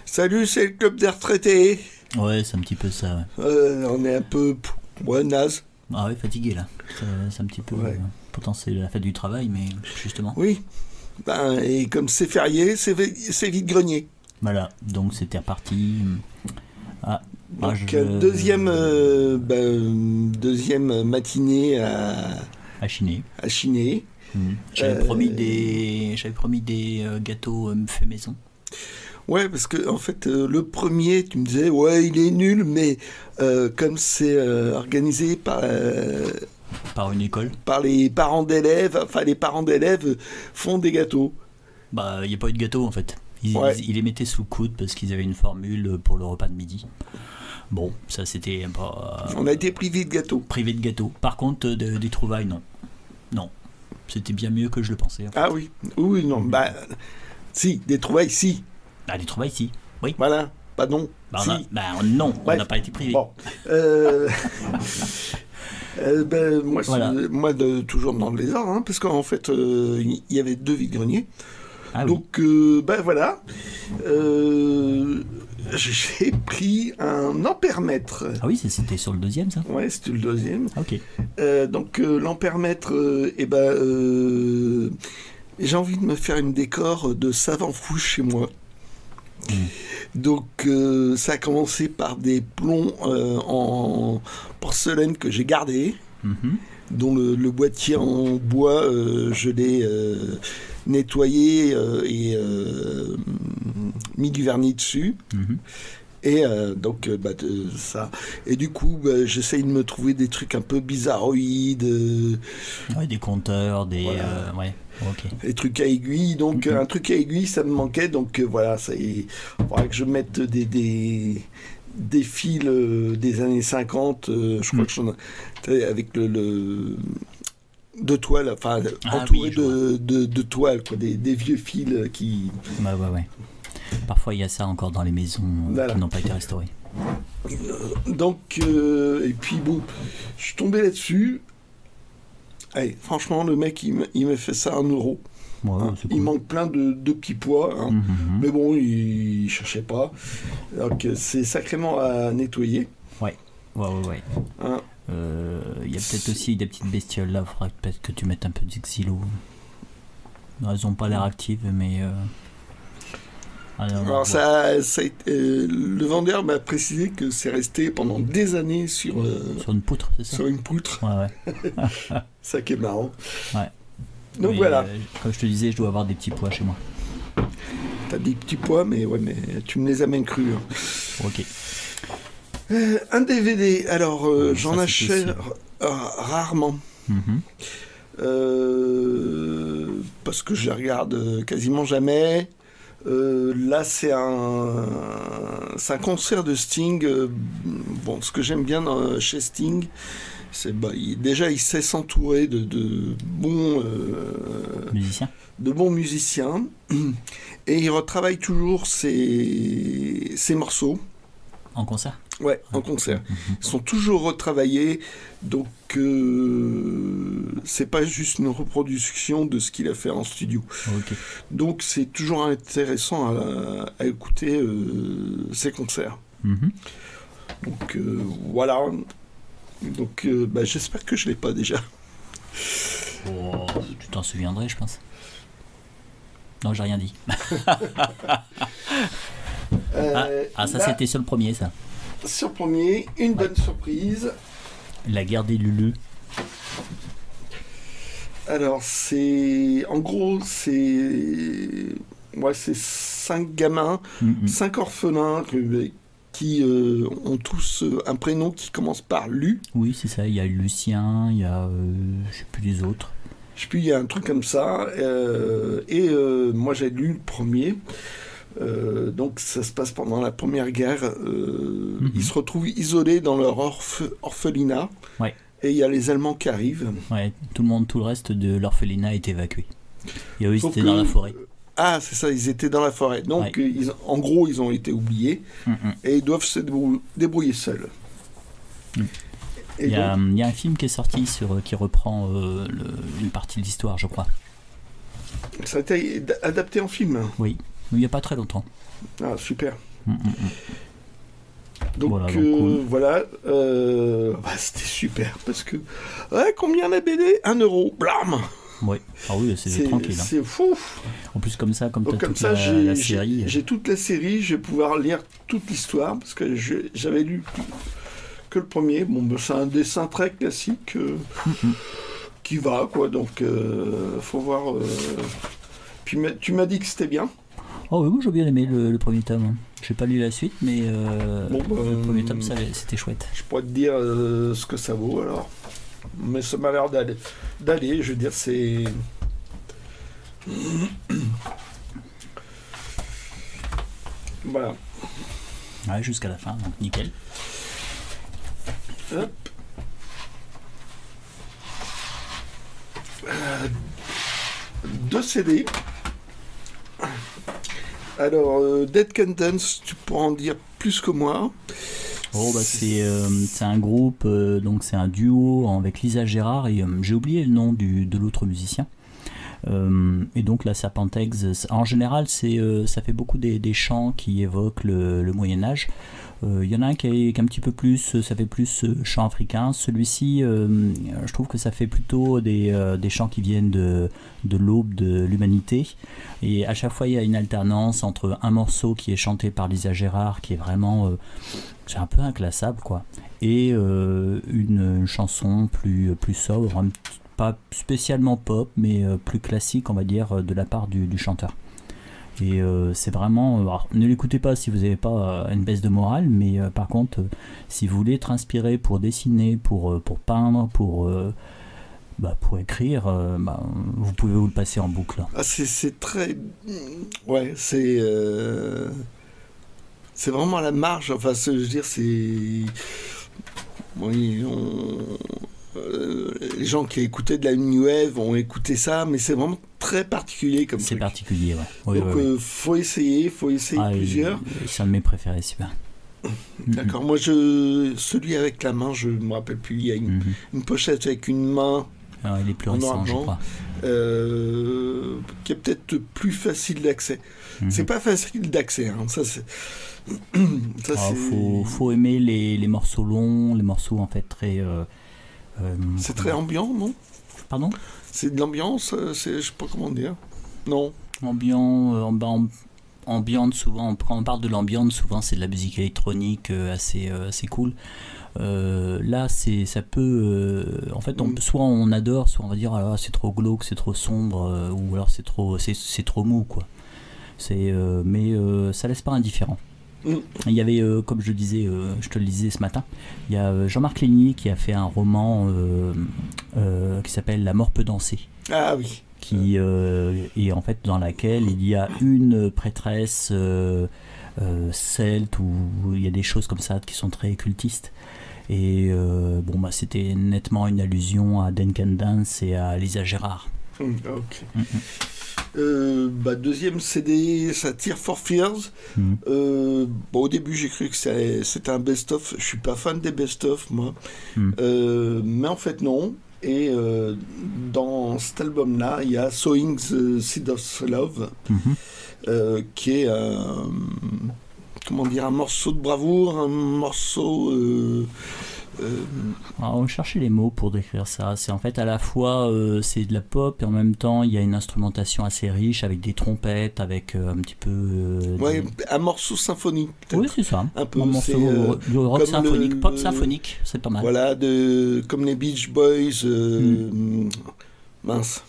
Salut, c'est le club des retraités. Ouais, c'est un petit peu ça. Ouais. On est un peu naze. Ah ouais, fatigué là. C'est un petit peu. Ouais. Pourtant, c'est la fête du travail, mais justement. Oui. Et comme c'est férié, c'est vide-grenier. Voilà, donc c'était reparti. Ah, Donc, deuxième matinée à chiner. à chiner. J'avais promis des gâteaux faits maison. Ouais, parce que en fait, le premier, tu me disais, ouais, il est nul, mais comme c'est organisé Par une école. par les parents d'élèves, enfin les parents d'élèves font des gâteaux. Bah, il n'y a pas eu de gâteau en fait. Ouais. Ils les mettaient sous le coude parce qu'ils avaient une formule pour le repas de midi. Bon, ça c'était pas. On a été privé de gâteaux. Privé de gâteau. Par contre, des trouvailles, non. Non. C'était bien mieux que je le pensais. En fait. Ah oui, oui, non, si, des trouvailles, si. Ah, des trouvailles, si. Oui. Voilà, pas non. Bah, si. Non, Ouais. on n'a pas été privé. Bon. Moi, Voilà. Toujours dans le désordre, hein, parce qu'en fait, il y avait 2 vide-greniers. Ah oui. Donc, voilà. J'ai pris un ampèremètre. Ah oui, c'était sur le deuxième, ça. Ouais, c'était le deuxième. Ok. Donc, l'ampèremètre, j'ai envie de me faire une décor de savant fou chez moi. Donc ça a commencé par des plombs en porcelaine que j'ai gardés, dont le boîtier en bois, je l'ai nettoyé et mis du vernis dessus. Et donc ça. Et du coup, j'essaye de me trouver des trucs un peu bizarroïdes. Ouais, des compteurs, des. Voilà. Ouais, ok. Des trucs à aiguille, donc un truc à aiguille ça me manquait, donc voilà, il faudra que je mette des fils des années 50, je crois que j'en ai, avec de toile, enfin entouré oui, de toile, quoi, des vieux fils qui... Ouais. Parfois il y a ça encore dans les maisons Voilà. qui n'ont pas été restaurées. Donc, et puis bon, je suis tombé là-dessus. Allez, franchement, le mec, il m'a fait ça à 1 euro. Ouais, c'est Il cool. manque plein de petits pois, hein. Mais bon, il cherchait pas. Donc, c'est sacrément à nettoyer. Ouais. Hein. Il y a peut-être aussi des petites bestioles là, il faudra peut-être que tu mettes un peu de xylo. Elles n'ont pas l'air actives, mais. Alors, le vendeur m'a précisé que c'est resté pendant des années sur une poutre, c'est ça? sur une poutre. Ouais. Ça qui est marrant. Ouais. Donc Mais, voilà. Comme je te disais, je dois avoir des petits pois chez moi. T'as des petits pois, mais tu me les as même crus. Hein. Ok. Un DVD, alors j'en ça, c'est achète rarement. Parce que je les regarde quasiment jamais. Là, c'est un concert de Sting. Bon, ce que j'aime bien chez Sting, c'est déjà il sait s'entourer de bons musiciens, et il retravaille toujours ses morceaux. En concert? Ouais, en concert. Ils sont toujours retravaillés, donc c'est pas juste une reproduction de ce qu'il a fait en studio. Ok. Donc c'est toujours intéressant à écouter ces concerts. Donc voilà. Donc j'espère que je l'ai pas déjà. Oh, tu t'en souviendrais, je pense. Non, j'ai rien dit. Ça là, c'était sur le premier, ça. sur premier, une bonne surprise. La guerre des Lulus. Alors en gros c'est 5 gamins, 5 orphelins qui ont tous un prénom qui commence par Lu. Oui, c'est ça. Il y a Lucien, il y a je sais plus les autres. Je sais plus, il y a un truc comme ça. Moi j'ai lu le premier. Donc ça se passe pendant la Première Guerre. Ils se retrouvent isolés dans leur orphelinat. Ouais. Et il y a les Allemands qui arrivent. Ouais, tout le reste de l'orphelinat est évacué. Et eux, ils Sauf étaient dans la forêt. Ah, c'est ça, ils étaient dans la forêt. Donc, en gros, ils ont été oubliés. Et ils doivent se débrouiller seuls. Il y a un film qui est sorti qui reprend une partie de l'histoire, je crois. Ça a été adapté en film. Oui, il n'y a pas très longtemps. Ah, super. Donc voilà, cool. voilà, c'était super parce que combien la BD 1 euro, blam. Ouais. Ah oui, c'est tranquille. C'est fou. En plus comme ça, comme tu as toute ça, la série. J'ai toute la série, je vais pouvoir lire toute l'histoire parce que j'avais lu que le premier. Bon, c'est un dessin très classique qui va quoi. Donc faut voir. Puis tu m'as dit que c'était bien. Oh oui, moi j'ai bien aimé le premier tome. J'ai pas lu la suite, mais le premier tome, c'était chouette. Je pourrais te dire ce que ça vaut alors. Mais ça m'a l'air d'aller, je veux dire, c'est... Voilà. Ouais, jusqu'à la fin, donc nickel. Hop. 2 CD. Alors, Dead Can Dance, tu pourras en dire plus que moi. Oh, c'est un groupe, donc c'est un duo avec Lisa Gérard et j'ai oublié le nom de l'autre musicien. Et donc la Serpentex, en général, ça fait beaucoup des chants qui évoquent le Moyen-Âge. Il y en a un qui est un petit peu plus, ça fait plus chant africain. Celui-ci, je trouve que ça fait plutôt des chants qui viennent de l'aube de l'humanité. Et à chaque fois, il y a une alternance entre un morceau qui est chanté par Lisa Gérard, qui est vraiment, c'est un peu inclassable, quoi, et une chanson plus sobre, pas spécialement pop, mais plus classique, on va dire, de la part du chanteur. Et c'est vraiment... alors, ne l'écoutez pas si vous n'avez pas une baisse de morale, mais par contre, si vous voulez être inspiré pour dessiner, pour peindre, pour écrire, vous pouvez vous le passer en boucle. Ah, c'est très... Ouais, c'est vraiment à la marge. Enfin, je veux dire, c'est... Oui, les gens qui écoutaient de la New Wave ont écouté ça, mais c'est vraiment très particulier comme truc. C'est particulier, ouais. Oui, donc, faut essayer plusieurs. C'est un de mes préférés, super. D'accord, moi, celui avec la main, je me rappelle plus, il y a une pochette avec une main. Alors, il est plus récent, je crois. Qui est peut-être plus facile d'accès. C'est pas facile d'accès, hein. Ça, c'est... faut aimer les morceaux longs, les morceaux en fait très... c'est très ambiant, non? Pardon? C'est de l'ambiance, je sais pas comment dire. Non. Ambiante, souvent, on parle de l'ambiance, souvent c'est de la musique électronique assez cool. Là, ça peut... en fait, soit on adore, soit on va dire ah, c'est trop glauque, c'est trop sombre, ou alors c'est trop mou, quoi. Mais ça laisse pas indifférent. Il y avait, comme je disais, je te le disais ce matin, il y a Jean-Marc Lénier qui a fait un roman qui s'appelle La mort peut danser. Ah oui. Qui est en fait dans laquelle il y a une prêtresse celte, où il y a des choses comme ça qui sont très cultistes. Et c'était nettement une allusion à Duncan Dance et à Lisa Gérard. Ok. Deuxième CD, ça Tears for Fears. Au début, j'ai cru que c'était un best-of. Je suis pas fan des best-of, moi. Mais en fait, non. Et dans cet album-là, il y a Sowing the Seed of Love, qui est un morceau de bravoure, un morceau... Alors, on cherchait les mots pour décrire ça. C'est en fait à la fois c'est de la pop et en même temps il y a une instrumentation assez riche avec des trompettes, avec un petit peu. Un morceau symphonique. Peut-être. Oui, c'est ça. Un peu. Un morceau de rock symphonique, pop symphonique, c'est pas mal. Voilà, comme les Beach Boys. Mince.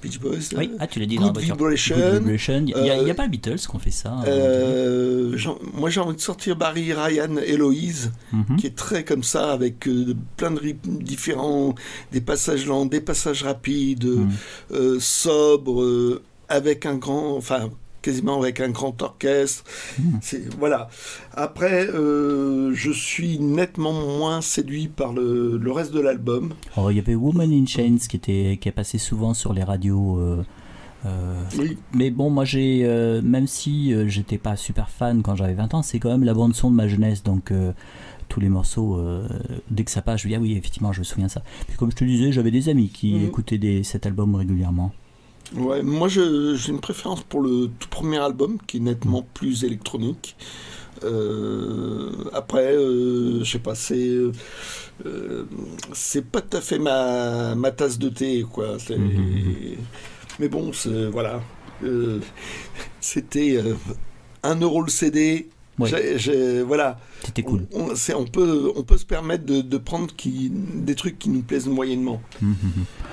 Beach Boys. Oui, tu l'as dit dans la voiture. Good Vibration. Il n'y a pas les Beatles qui ont fait ça. Moi, j'ai envie de sortir Barry Ryan Eloise, qui est très comme ça, avec plein de rythmes différents, des passages lents, des passages rapides, sobres, avec quasiment avec un grand orchestre. Voilà. Après, je suis nettement moins séduit par le reste de l'album. Il y avait Woman in Chains qui est passé souvent sur les radios. Oui. Mais bon, moi même si j'étais pas super fan quand j'avais 20 ans, c'est quand même la bande son de ma jeunesse, donc tous les morceaux, dès que ça passe, je me dis ah oui, effectivement, je me souviens de ça. Puis comme je te disais, j'avais des amis qui écoutaient cet album régulièrement. Ouais, moi j'ai une préférence pour le tout premier album qui est nettement plus électronique. Après, je sais pas, c'est pas tout à fait ma tasse de thé, quoi. Mais bon, voilà. C'était 1 € le CD. Ouais. Voilà. C'était cool. On peut se permettre de prendre des trucs qui nous plaisent moyennement.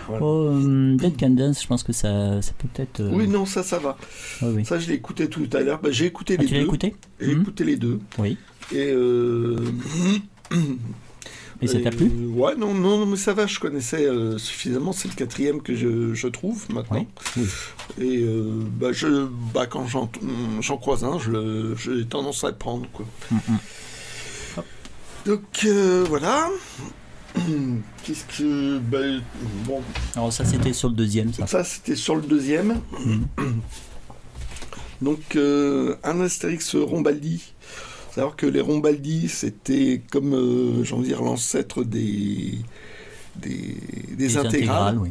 Voilà. Dead Can Dance, je pense que ça peut être. Oui, non, ça va. Oui. Ça, je l'ai écouté tout à l'heure. J'ai écouté les deux. Tu l'as écouté ? J'ai écouté les deux. Oui. Et ça t'a plu ? Ouais, non, mais ça va, je connaissais suffisamment. C'est le 4e que je trouve maintenant. Oui. Et quand j'en croise un, j'ai tendance à le prendre, quoi. Donc voilà. Qu'est-ce que. Bon. Alors, ça, c'était sur le 2e, ça. Ça, c'était sur le 2e. Donc, un Astérix Rombaldi. Savoir que les Rombaldi, c'était comme, l'ancêtre des intégrales. Oui.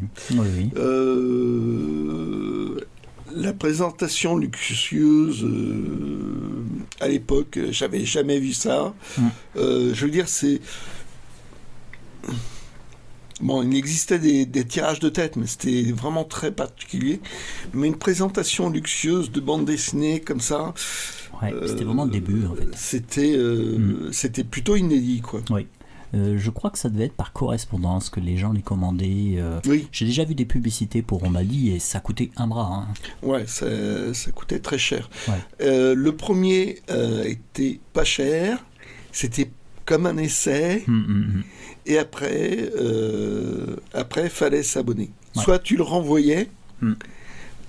La présentation luxueuse, à l'époque, j'avais jamais vu ça. Je veux dire, c'est... Bon, il existait des tirages de tête, mais c'était vraiment très particulier. Mais une présentation luxueuse de bande dessinée comme ça... Ouais, c'était vraiment le début, en fait. C'était plutôt inédit, quoi. Oui. Je crois que ça devait être par correspondance que les gens les commandaient. Oui. J'ai déjà vu des publicités pour Rombaldi et ça coûtait un bras. Ouais, ça coûtait très cher. Ouais. Le premier était pas cher. C'était comme un essai. Et après, fallait s'abonner. Ouais. Soit tu le renvoyais,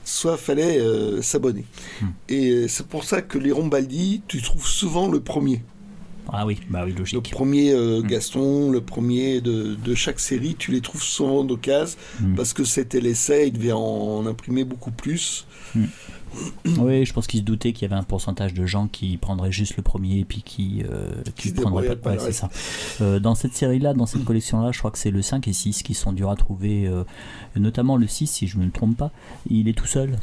soit fallait s'abonner. Et c'est pour ça que les Rombaldi, tu trouves souvent le premier. Ah oui, logique. Le premier Gaston, le premier de chaque série, tu les trouves souvent d'occasion, parce que c'était l'essai, ils devaient en imprimer beaucoup plus. Oui, je pense qu'ils se doutaient qu'il y avait un pourcentage de gens qui prendraient juste le premier et puis qui ne prendraient pas. Ouais, c'est ça. Dans cette série-là, dans cette collection-là, je crois que c'est le 5 et 6 qui sont durs à trouver, notamment le 6, si je ne me trompe pas, il est tout seul.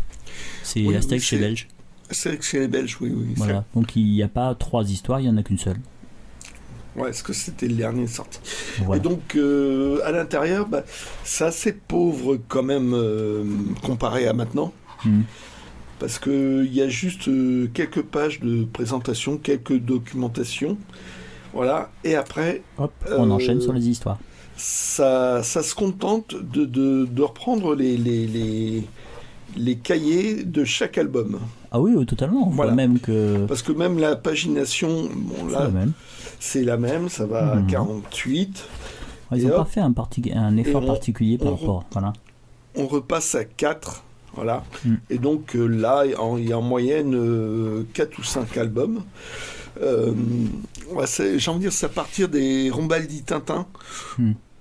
C'est Astérix chez les Belges. Astérix chez les Belges, oui. Voilà. Donc il n'y a pas 3 histoires, il n'y en a qu'une seule. Ouais, est-ce que c'était le dernier sorti. Voilà. Et donc, à l'intérieur, c'est assez pauvre quand même comparé à maintenant. Parce qu'il y a juste quelques pages de présentation, quelques documentations. Voilà. Et après... Hop, on enchaîne sur les histoires. Ça se contente de reprendre les cahiers de chaque album. Ah oui, totalement. On voit même que... Parce que même la pagination, c'est la même, ça va à 48. Ils n'ont pas fait un effort particulier par rapport. Voilà. On repasse à 4. Voilà. Et donc là, il y a en moyenne 4 ou 5 albums. J'ai envie de dire, c'est à partir des Rombaldi Tintin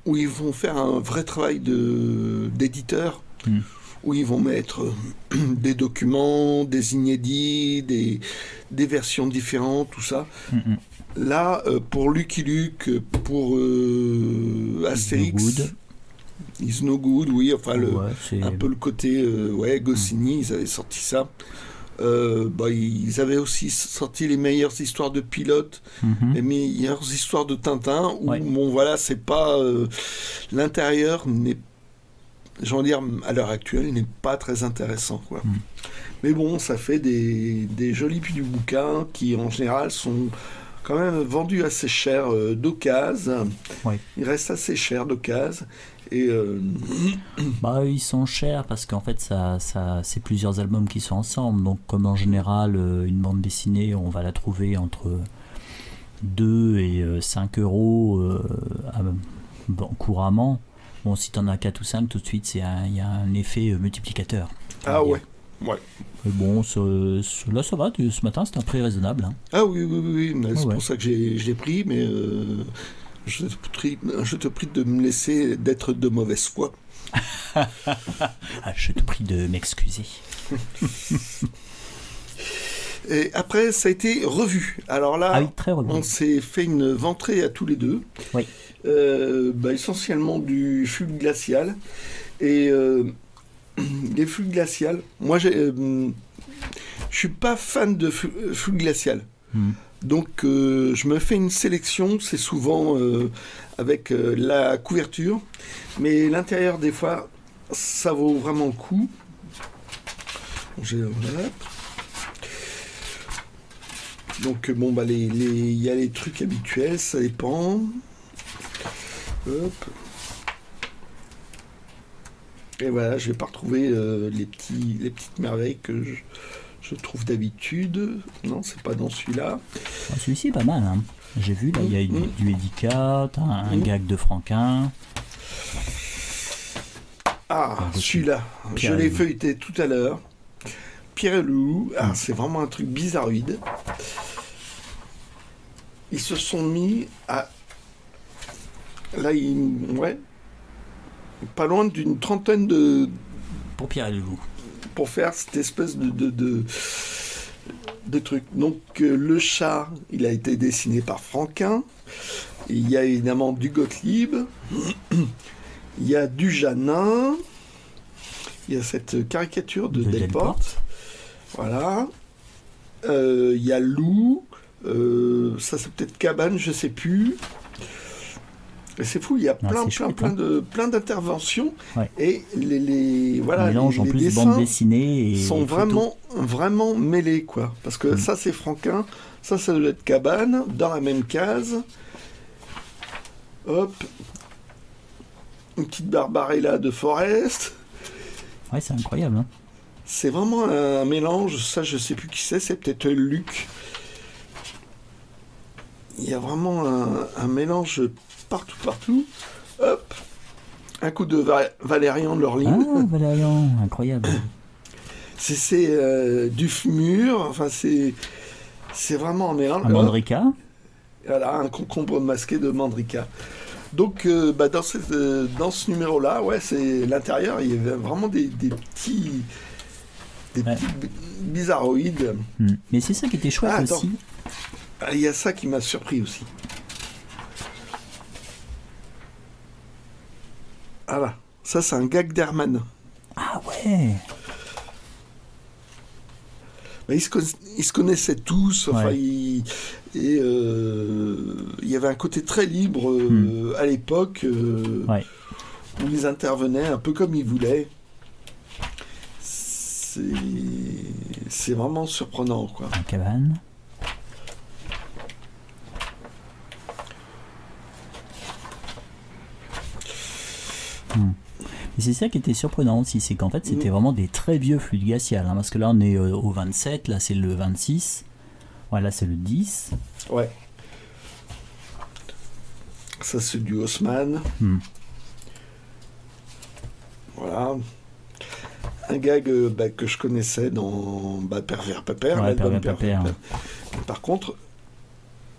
où ils vont faire un vrai travail d'éditeur, où ils vont mettre des documents, des inédits, des versions différentes, tout ça. Là, pour Lucky Luke, pour Astérix... Is No Good, oui, enfin un peu le côté Goscinny, ils avaient sorti ça. Ils avaient aussi sorti les meilleures histoires de pilotes, les meilleures histoires de Tintin, où c'est pas l'intérieur n'est, j'ai envie de dire, à l'heure actuelle, n'est pas très intéressant, quoi. Mais bon, ça fait des jolis petits bouquins qui en général sont quand même vendus assez cher d'occasion. Ils restent assez chers d'occasion. Et ils sont chers parce qu'en fait ça c'est plusieurs albums qui sont ensemble, donc comme en général une bande dessinée on va la trouver entre 2 et 5 euros couramment. Bon, si t'en as 4 ou 5 tout de suite il y a un effet multiplicateur. Ouais. Mais bon, là ça va, ce matin c'est un prix raisonnable. Ah oui, c'est pour ça que j'ai pris, mais je te prie de me laisser d'être de mauvaise foi. Je te prie de m'excuser. Et après, ça a été revu. Alors là, très revu. On s'est fait une ventrée à tous les deux. Oui. Essentiellement du fluide glacial. Et les fluides glaciales, moi, je suis pas fan de fluide glacial. Donc je me fais une sélection, c'est souvent avec la couverture, mais l'intérieur des fois ça vaut vraiment le coup. Voilà. Donc bon bah il y a les trucs habituels, ça dépend. Hop. Et voilà, je vais pas retrouver les petites merveilles que je trouve d'habitude. Non, c'est pas dans celui-là. Celui-ci est pas mal, hein. J'ai vu, là, il y a du Edica, un gag de Franquin. Ah, celui-là, je l'ai feuilleté tout à l'heure. Pierre et Loup, c'est vraiment un truc bizarroïde. Ils se sont mis à... Là, pas loin d'une trentaine de... Pour Pierre et Loup. Pour faire cette espèce de truc. Donc, le chat, il a été dessiné par Franquin. Il y a évidemment du Gottlieb. Il y a du Janin. Il y a cette caricature de Delporte. Voilà. Il y a Loup. Ça, c'est peut-être Cabane, je sais plus. Et c'est fou, il y a plein d'interventions. Ouais. Et les mélange en plus dessins bande dessinée et sont vraiment mêlés, quoi. Parce que ça, c'est Franquin. Ça doit être Cabane, dans la même case. Hop. Une petite Barbarella de Forest. Ouais, c'est incroyable, hein. C'est vraiment un mélange. Ça, je sais plus qui c'est peut-être Luc. Il y a vraiment un mélange partout. Hop. Un coup de Valérian de Lorline. Ah, Valérian, incroyable. C'est du Fmur. Enfin, c'est vraiment un mélange. Un Mandrika. Voilà, un concombre masqué de Mandrika. Donc, dans ce numéro-là, ouais, c'est l'intérieur. Il y avait vraiment des petits bizarroïdes. Mais c'est ça qui était chouette aussi. Il y a ça qui m'a surpris aussi. Voilà, ça c'est un gag d'Herman. Ah ouais. Ils se connaissaient tous. Enfin, il y avait un côté très libre à l'époque où ils intervenaient un peu comme ils voulaient. C'est vraiment surprenant, quoi. Un Cabane. Et c'est ça qui était surprenant aussi, c'est qu'en fait c'était vraiment des très vieux fluides glaciales, hein, parce que là on est au 27, là c'est le 26, là c'est le 10. Ouais. Ça c'est du Haussmann. Voilà. Un gag que je connaissais dans Pervers Pépère. Ouais, Pervers Pépère. Par contre,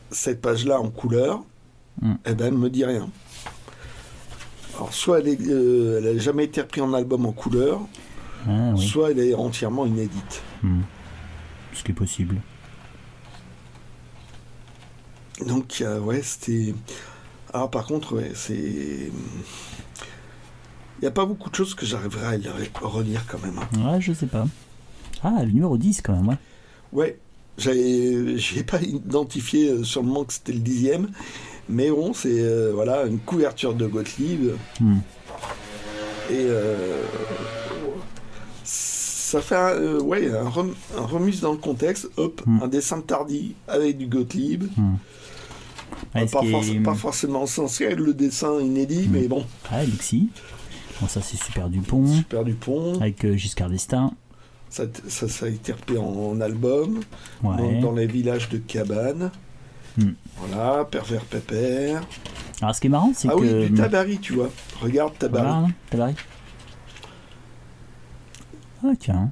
cette page-là en couleur, elle ne me dit rien. Alors, soit elle n'a jamais été reprise en album en couleur, soit elle est entièrement inédite. Ce qui est possible. Donc, c'était... Alors, par contre, c'est... Il n'y a pas beaucoup de choses que j'arriverai à relire quand même. Ouais, je sais pas. Ah, le numéro 10 quand même, Ouais, j'ai pas identifié sur le moment que c'était le 10e. Mais bon, c'est une couverture de Gottlieb. Et ça fait un remise dans le contexte. Hop, un dessin de Tardy avec du Gottlieb. Pas forcément essentiel, le dessin inédit, mais bon. Ah, Lexi. Bon, ça c'est Super Dupont. Super Dupont. Avec Giscard d'Estaing. Ça a été repris en album. Dans les villages de Cabane. Voilà, Pervers Pépère. Alors ce qui est marrant, c'est que... Ah oui, du Tabary, tu vois. Regarde Tabary. Tabary. Ah tiens.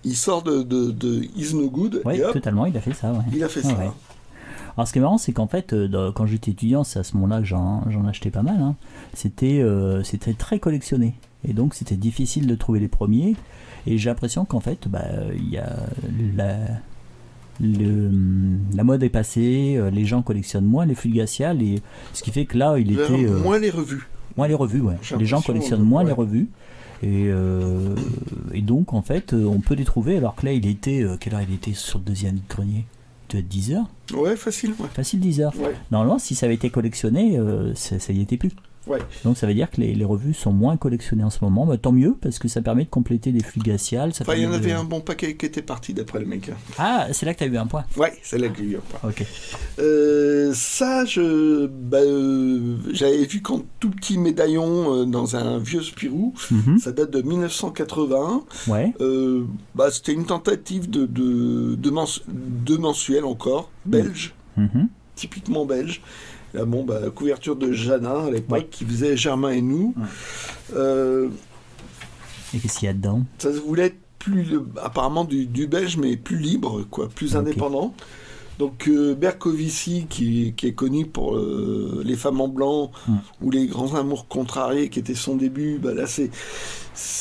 Il sort de Is No Good. Oui, totalement, il a fait ça. Ouais. Il a fait ça. Ouais. Alors ce qui est marrant, c'est qu'en fait, quand j'étais étudiant, c'est à ce moment-là que j'en achetais pas mal. Hein. C'était très collectionné. Et donc c'était difficile de trouver les premiers. Et j'ai l'impression qu'en fait, il y a la mode est passée, les gens collectionnent moins les fluides glaciales, et ce qui fait que là il était moins les revues. Ouais. Les gens collectionnent moins les revues, et donc en fait on peut les trouver, alors que là il était quelle heure il était sur le deuxième grenier, doit être 10 heures. Ouais, facile. Ouais. Facile 10 heures. Ouais. Normalement, si ça avait été collectionné, ça y était plus. Ouais. Donc ça veut dire que les revues sont moins collectionnées en ce moment. Bah, tant mieux, parce que ça permet de compléter des flux glaciales. Enfin, il y en avait un bon paquet qui était parti d'après le mec. Ah, c'est là que tu as eu un point. Ouais, c'est là que j'ai eu un point. Ok. Ça, j'avais vu qu'en tout petit médaillon dans un vieux Spirou. Ça date de 1981. Ouais. C'était une tentative de mensuel encore, belge, typiquement belge. Là, couverture de Janin à l'époque, qui faisait Germain et nous. Et qu'est-ce qu'il y a dedans? Ça voulait être apparemment du belge, mais plus libre, quoi, plus indépendant. Donc Bercovici, qui est connu pour Les Femmes en Blanc ou Les Grands Amours Contrariés, qui était son début, là c'est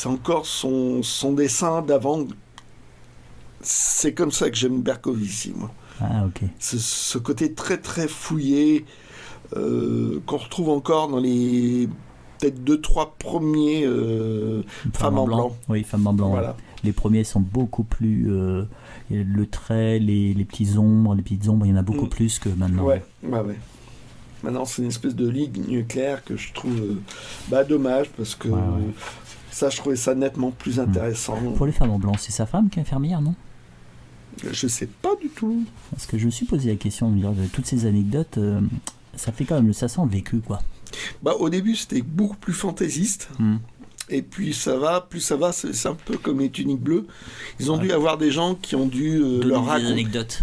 encore son dessin d'avant. C'est comme ça que j'aime Bercovici, moi. Ah, ok. Ce côté très très fouillé, qu'on retrouve encore dans les peut-être 2-3 premiers Femmes en Blanc. Oui, Femmes en Blanc. Voilà. Les premiers sont beaucoup plus... le trait, les petites ombres, il y en a beaucoup plus que maintenant. Ouais. Maintenant, c'est une espèce de ligne claire que je trouve dommage, parce que ça, je trouvais ça nettement plus intéressant. Pour les Femmes en Blanc, c'est sa femme qui est infirmière, non? Je sais pas du tout. Parce que je me suis posé la question de toutes ces anecdotes, ça fait quand même, ça sent vécu, quoi. Au début, c'était beaucoup plus fantaisiste. Et puis plus ça va, c'est un peu comme les tuniques bleues. Ils ont dû avoir des gens qui ont dû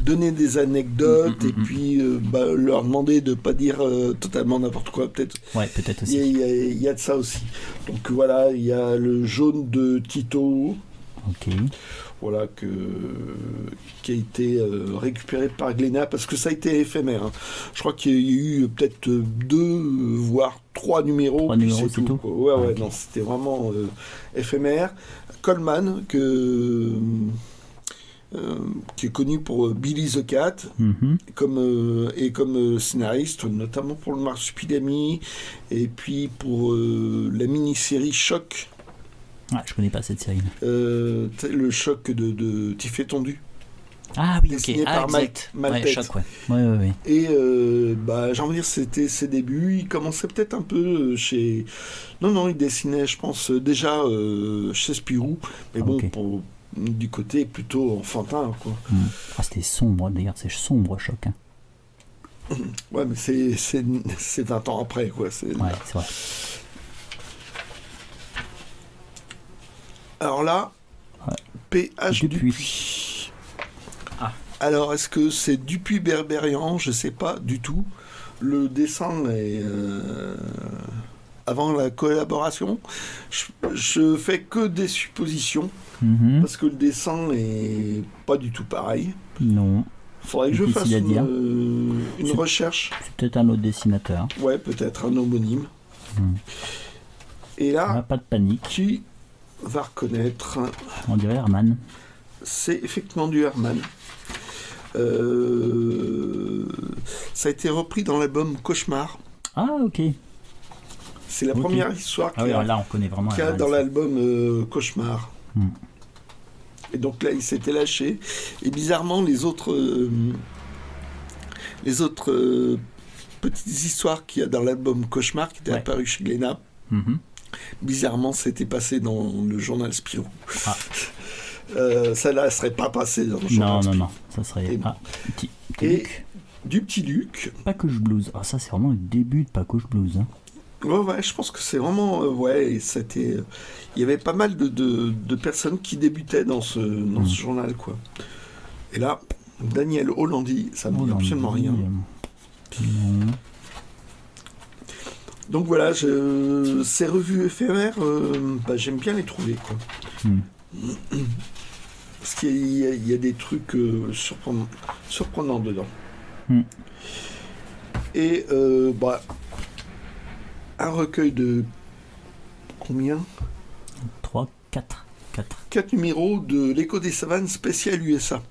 donner des anecdotes et puis leur demander de pas dire totalement n'importe quoi, peut-être. Ouais, peut-être aussi. Il y a de ça aussi. Donc voilà, il y a le jaune de Tito. Ok. Voilà, qui a été récupéré par Glénat, parce que ça a été éphémère. Hein. Je crois qu'il y a eu peut-être 2, voire 3 numéros. 3 numéros, c'est tout. Ouais, okay. Non, c'était vraiment éphémère. Coleman, qui est connu pour Billy the Cat, comme scénariste, notamment pour le Marsupilami, et puis pour la mini-série Choc. Ah, je connais pas cette série. Le Choc de Tiffé Tondu. Ah oui, ok. Par Maltête. Ouais, Choc, ouais. Et j'ai envie de dire, c'était ses débuts. Il commençait peut-être un peu chez... Non, il dessinait, je pense, déjà chez Spirou. Mais bon, du côté plutôt enfantin, quoi. Ah, c'était sombre, d'ailleurs, c'est sombre, Choc. Hein. Ouais, mais c'est 20 ans après, quoi. Ouais, c'est vrai. Alors là, PH Dupuis. Ah. Alors, est-ce que c'est Dupuis Berberian? Je ne sais pas du tout. Le dessin est avant la collaboration. Je fais que des suppositions, parce que le dessin est pas du tout pareil. Non. Faudrait que je fasse une recherche. C'est peut-être un autre dessinateur. Ouais, peut-être un homonyme. Et là, pas de panique. Qui va reconnaître. On dirait Herman. C'est effectivement du Herman. Ça a été repris dans l'album Cauchemar. Ah, ok. C'est la première histoire qu'il y a, là, on connaît vraiment Herman, dans l'album Cauchemar. Et donc là, il s'était lâché. Et bizarrement, les autres petites histoires qu'il y a dans l'album Cauchemar, qui était apparu chez Glénat, bizarrement, c'était passé dans le journal Spirou. Ah. Ça là, serait pas passé dans le journal Spirou. Non, ça serait... Petit Luc. Du Petit Luc. Packouche Blues. Ah, ça, c'est vraiment le début de Packouche Blues. Hein. Ouais, je pense que c'est vraiment... c'était... Il y avait pas mal de personnes qui débutaient dans ce journal, quoi. Et là, Daniel Hollandi, ça ne dit absolument rien. Donc voilà, ces revues éphémères, j'aime bien les trouver, quoi. Parce qu'il y a des trucs surprenants dedans. Et un recueil de combien? 4 numéros de l'Écho des Savanes spécial USA.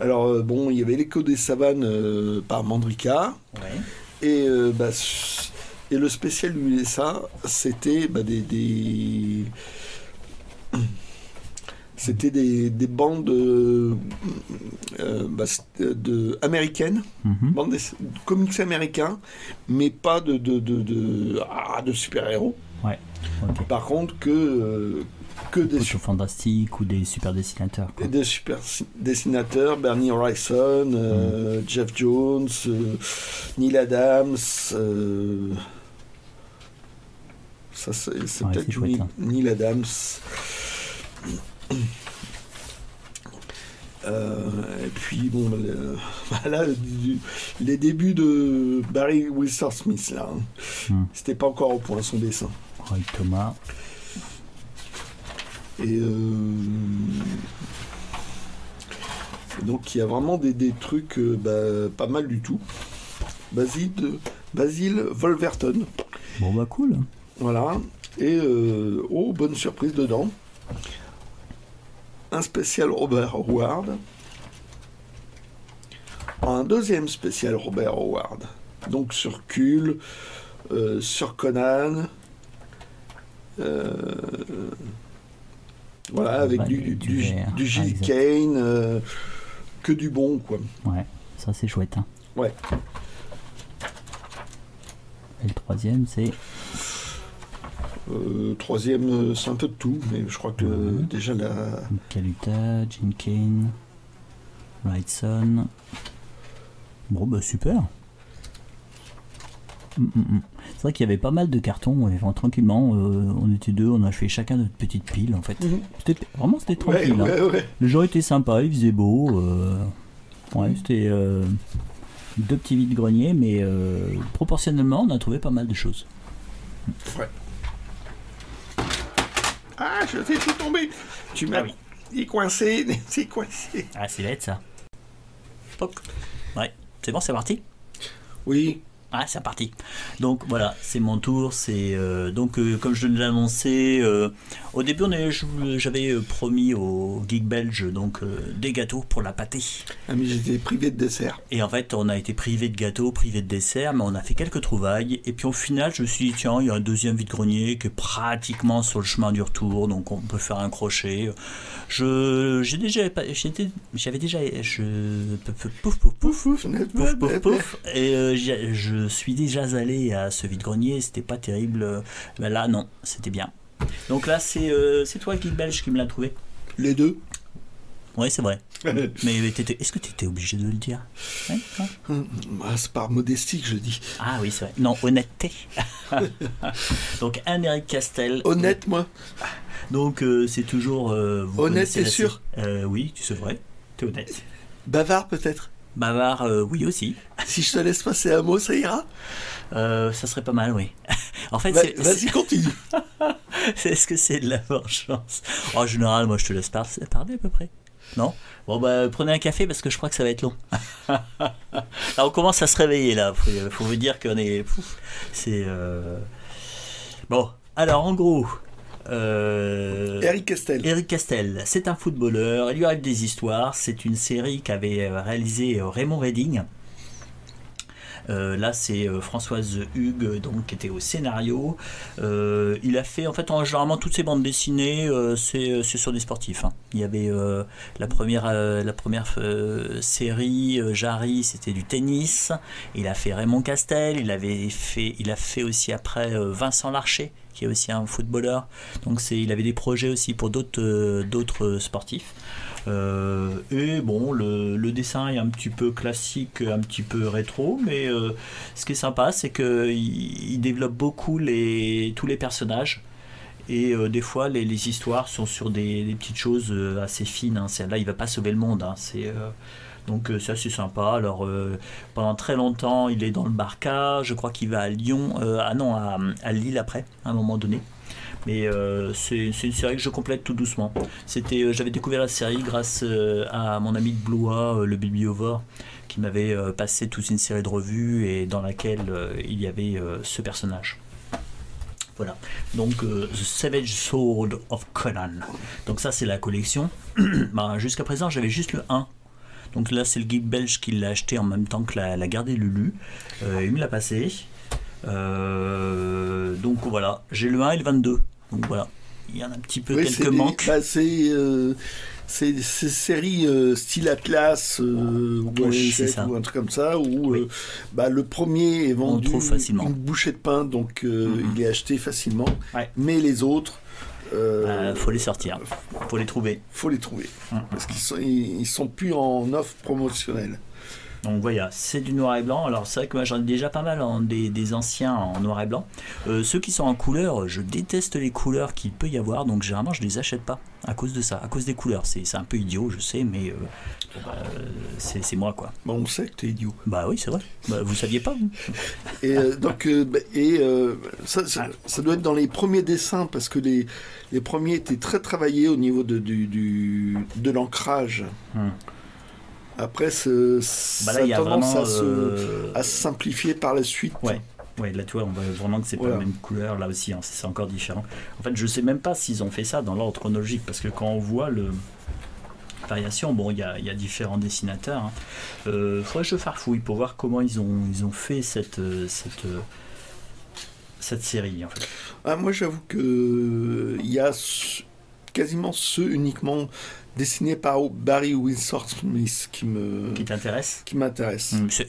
Alors il y avait l'Écho des Savanes par Mandrika. Et le spécial USA, c'était C'était des bandes américaines, bandes comics américains, mais pas de super-héros. Ouais. Okay. Par contre, que des fantastiques ou des super dessinateurs. Quoi. Des super dessinateurs, Bernie Wrightson, Jeff Jones, Neil Adams. Ça, c'est peut-être Neil Adams. Et puis bon, là, les débuts de Barry Windsor Smith là, c'était pas encore au point son dessin. Roy Thomas. Et donc il y a vraiment des trucs pas mal du tout. Basil Wolverton. Bon bah cool. Voilà. Et bonne surprise dedans. Un spécial Robert Howard. Un deuxième spécial Robert Howard. Donc sur Kull, sur Conan. Voilà, avec du Gil Kane, que du bon, quoi. Ouais, ça c'est chouette. Hein. Ouais. Et le troisième, c'est... Troisième, c'est un peu de tout, mais je crois que déjà la... Kaluta, Gil Kane, Wrightson... Bon, bah super. C'est vrai qu'il y avait pas mal de cartons, tranquillement, on était deux, on a fait chacun notre petite pile en fait. C'était tranquille. Ouais. Le jour était sympa, il faisait beau. C'était deux petits vides-greniers, mais proportionnellement, on a trouvé pas mal de choses. Ouais. Ah, je t'ai tout tombé. Tu m'as dit coincé, c'est coincé. Ah, c'est bête ça. Pop. Ouais, c'est bon, c'est parti. Oui. Ah, c'est parti. Donc voilà, c'est mon tour. C'est comme je l'ai annoncé, au début j'avais promis au Geek Belge des gâteaux pour la pâtée. Ah mais j'étais privé de dessert. Et en fait, on a été privé de gâteaux, privé de dessert, mais on a fait quelques trouvailles. Et puis au final, je me suis dit tiens, il y a un deuxième vide-grenier qui est pratiquement sur le chemin du retour, donc on peut faire un crochet. Pouf, et je suis déjà allé à ce vide-grenier, c'était pas terrible. Mais là, non, c'était bien. Donc là, c'est toi, Geek Belge, qui me l'a trouvé. Les deux. Oui, c'est vrai. Mais est-ce que tu étais obligé de le dire? C'est par modestie que je dis. Ah oui, c'est vrai. Non, honnêteté. Donc, un Eric Castel. Honnête, moi. Donc, c'est toujours... honnête, t'es sûr? Oui, c'est vrai. T'es honnête. Bavard, peut-être? Bavard, oui aussi. Si je te laisse passer un mot, ça ira? Ça serait pas mal, oui. En fait, vas-y, continue. Est-ce que c'est de la vengeance? En général, moi, je te laisse parler à peu près. Non? Bon, bah, prenez un café parce que je crois que ça va être long. Là, on commence à se réveiller, là. Faut vous dire qu'on est... C'est... Bon, alors, en gros... Eric Castel, c'est un footballeur, il lui arrive des histoires, c'est une série qu'avait réalisé Raymond Redding. Là c'est Françoise Hugues qui était au scénario. Il a fait en fait généralement toutes ses bandes dessinées c'est sur des sportifs. Il y avait la première série Jarry, c'était du tennis. Il a fait Raymond Castel, il a fait aussi après Vincent Larcher, qui est aussi un footballeur. Donc il avait des projets aussi pour d'autres sportifs. Et bon, le dessin est un petit peu classique, un petit peu rétro, mais ce qui est sympa, c'est qu'il développe beaucoup tous les personnages. Et des fois, les histoires sont sur des petites choses assez fines. Là, il va pas sauver le monde. Donc c'est assez sympa. Alors pendant très longtemps, il est dans le Barça. Je crois qu'il va à Lyon, à Lille après, à un moment donné. Mais c'est une série que je complète tout doucement. J'avais découvert la série grâce à mon ami de Blois, le Bibliovore, qui m'avait passé toute une série de revues et dans laquelle il y avait ce personnage. Voilà. Donc The Savage Sword of Conan. Donc ça c'est la collection. Jusqu'à présent j'avais juste le 1. Donc là c'est le Geek Belge qui l'a acheté en même temps que la gardée Lulu. Il me l'a passé. Donc voilà, j'ai le 1 et le 22. Donc voilà, il y en a un petit peu Oui, quelques manques. C'est séries style Atlas ou Hachette ou un truc comme ça où le premier est vendu trouve facilement. Une bouchée de pain, donc il est acheté facilement. Ouais. Mais les autres, faut les sortir, faut les trouver. Parce qu'ils sont plus en offre promotionnelle. Donc voilà, c'est du noir et blanc. Alors c'est vrai que moi j'en ai déjà pas mal des anciens en noir et blanc. Ceux qui sont en couleur, je déteste les couleurs qu'il peut y avoir, donc généralement je les achète pas à cause de ça, à cause des couleurs. C'est un peu idiot, je sais, mais c'est moi quoi. Bah, on sait que t'es idiot. Bah oui, c'est vrai. Bah, vous saviez pas vous. Et ça doit être dans les premiers dessins, parce que les premiers étaient très travaillés au niveau de l'ancrage. Après, ça a tendance à se simplifier par la suite. Ouais, là tu vois, on voit vraiment que c'est pas la même couleur, là aussi, hein, c'est encore différent. En fait, je sais même pas s'ils ont fait ça dans l'ordre chronologique, parce que quand on voit variation, bon, il y a différents dessinateurs. Hein. Faudrait que je farfouille pour voir comment ils ont fait cette série, en fait. Moi, j'avoue que il y a quasiment ceux uniquement dessiné par Barry Windsor Smith qui m'intéresse.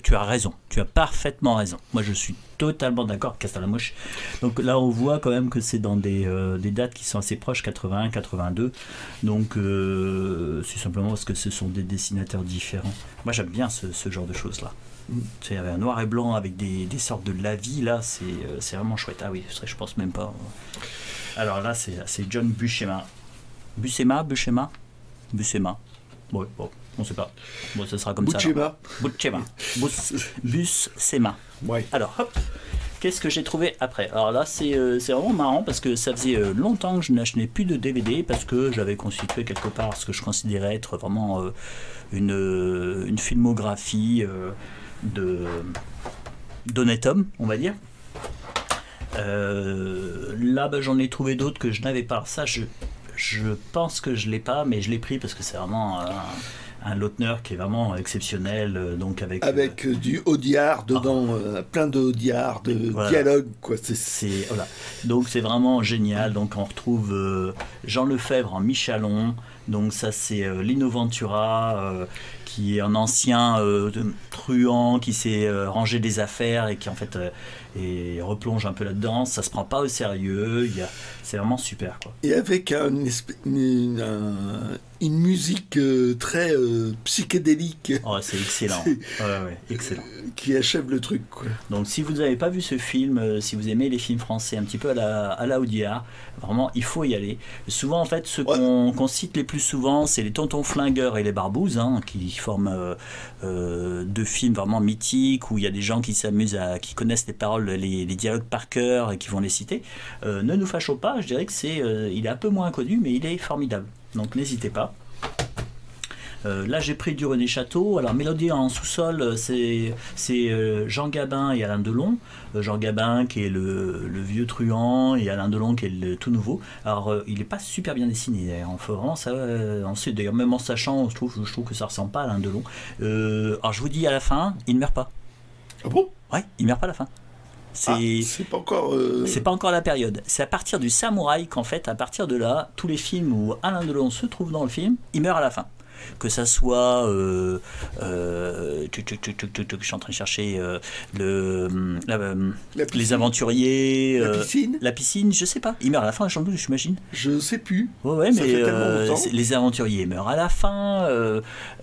Tu as raison, tu as parfaitement raison. Moi je suis totalement d'accord, Castalamouche. Donc là on voit quand même que c'est dans des dates qui sont assez proches, 81, 82. Donc c'est simplement parce que ce sont des dessinateurs différents. Moi j'aime bien ce genre de choses là. Il y avait un noir et blanc avec des sortes de lavis là, c'est vraiment chouette. Ah oui, je pense même pas. Alors là c'est John Buscema. Buscema. Bon, on sait pas. Bon, ça sera comme Buscema. Buscema. Ouais. Alors, hop. Qu'est-ce que j'ai trouvé après? Alors là, c'est vraiment marrant parce que ça faisait longtemps que je n'achetais plus de DVD parce que j'avais constitué quelque part ce que je considérais être vraiment une filmographie d'honnête homme, on va dire. Là, j'en ai trouvé d'autres que je n'avais pas. Alors ça, je pense que je l'ai pas, mais je l'ai pris parce que c'est vraiment un Lautner qui est vraiment exceptionnel, donc avec du Audiard dedans, plein de Audiard, de dialogue, quoi. Voilà. Donc c'est vraiment génial. Donc on retrouve Jean Lefebvre en Michalon. Donc ça c'est Lino Ventura qui est un ancien truand qui s'est rangé des affaires et qui en fait et replonge un peu là-dedans. Ça se prend pas au sérieux. C'est vraiment super quoi. Et avec une musique très psychédélique. Oh, c'est excellent. Excellent. Qui achève le truc, quoi. Donc si vous n'avez pas vu ce film, si vous aimez les films français un petit peu à la Audiard, vraiment il faut y aller. Souvent en fait ceux qu'on cite les plus souvent, c'est les Tontons Flingueurs et les Barbouzes, hein, qui forment deux films vraiment mythiques où il y a des gens qui s'amusent qui connaissent les paroles, les dialogues par cœur et qui vont les citer. Ne nous fâchons pas, je dirais que il est un peu moins connu, mais il est formidable. Donc n'hésitez pas. Là j'ai pris du René Château. Alors Mélodie en sous-sol, c'est Jean Gabin et Alain Delon. Jean Gabin qui est le vieux truand et Alain Delon qui est le tout nouveau. Alors il n'est pas super bien dessiné d'ailleurs. Faut vraiment ça, ensuite d'ailleurs même en sachant, je trouve que ça ressemble pas à Alain Delon. Alors je vous dis à la fin, il ne meurt pas. Ah bon? Ouais, il meurt pas à la fin. C'est pas encore. C'est pas encore la période. C'est à partir du Samouraï qu'en fait, à partir de là, tous les films où Alain Delon se trouve dans le film, il meurt à la fin. Que ça soit, je suis en train de chercher les aventuriers, la piscine, je sais pas. Il meurt à la fin, j'imagine. Je sais plus. Ouais, mais les aventuriers meurent à la fin.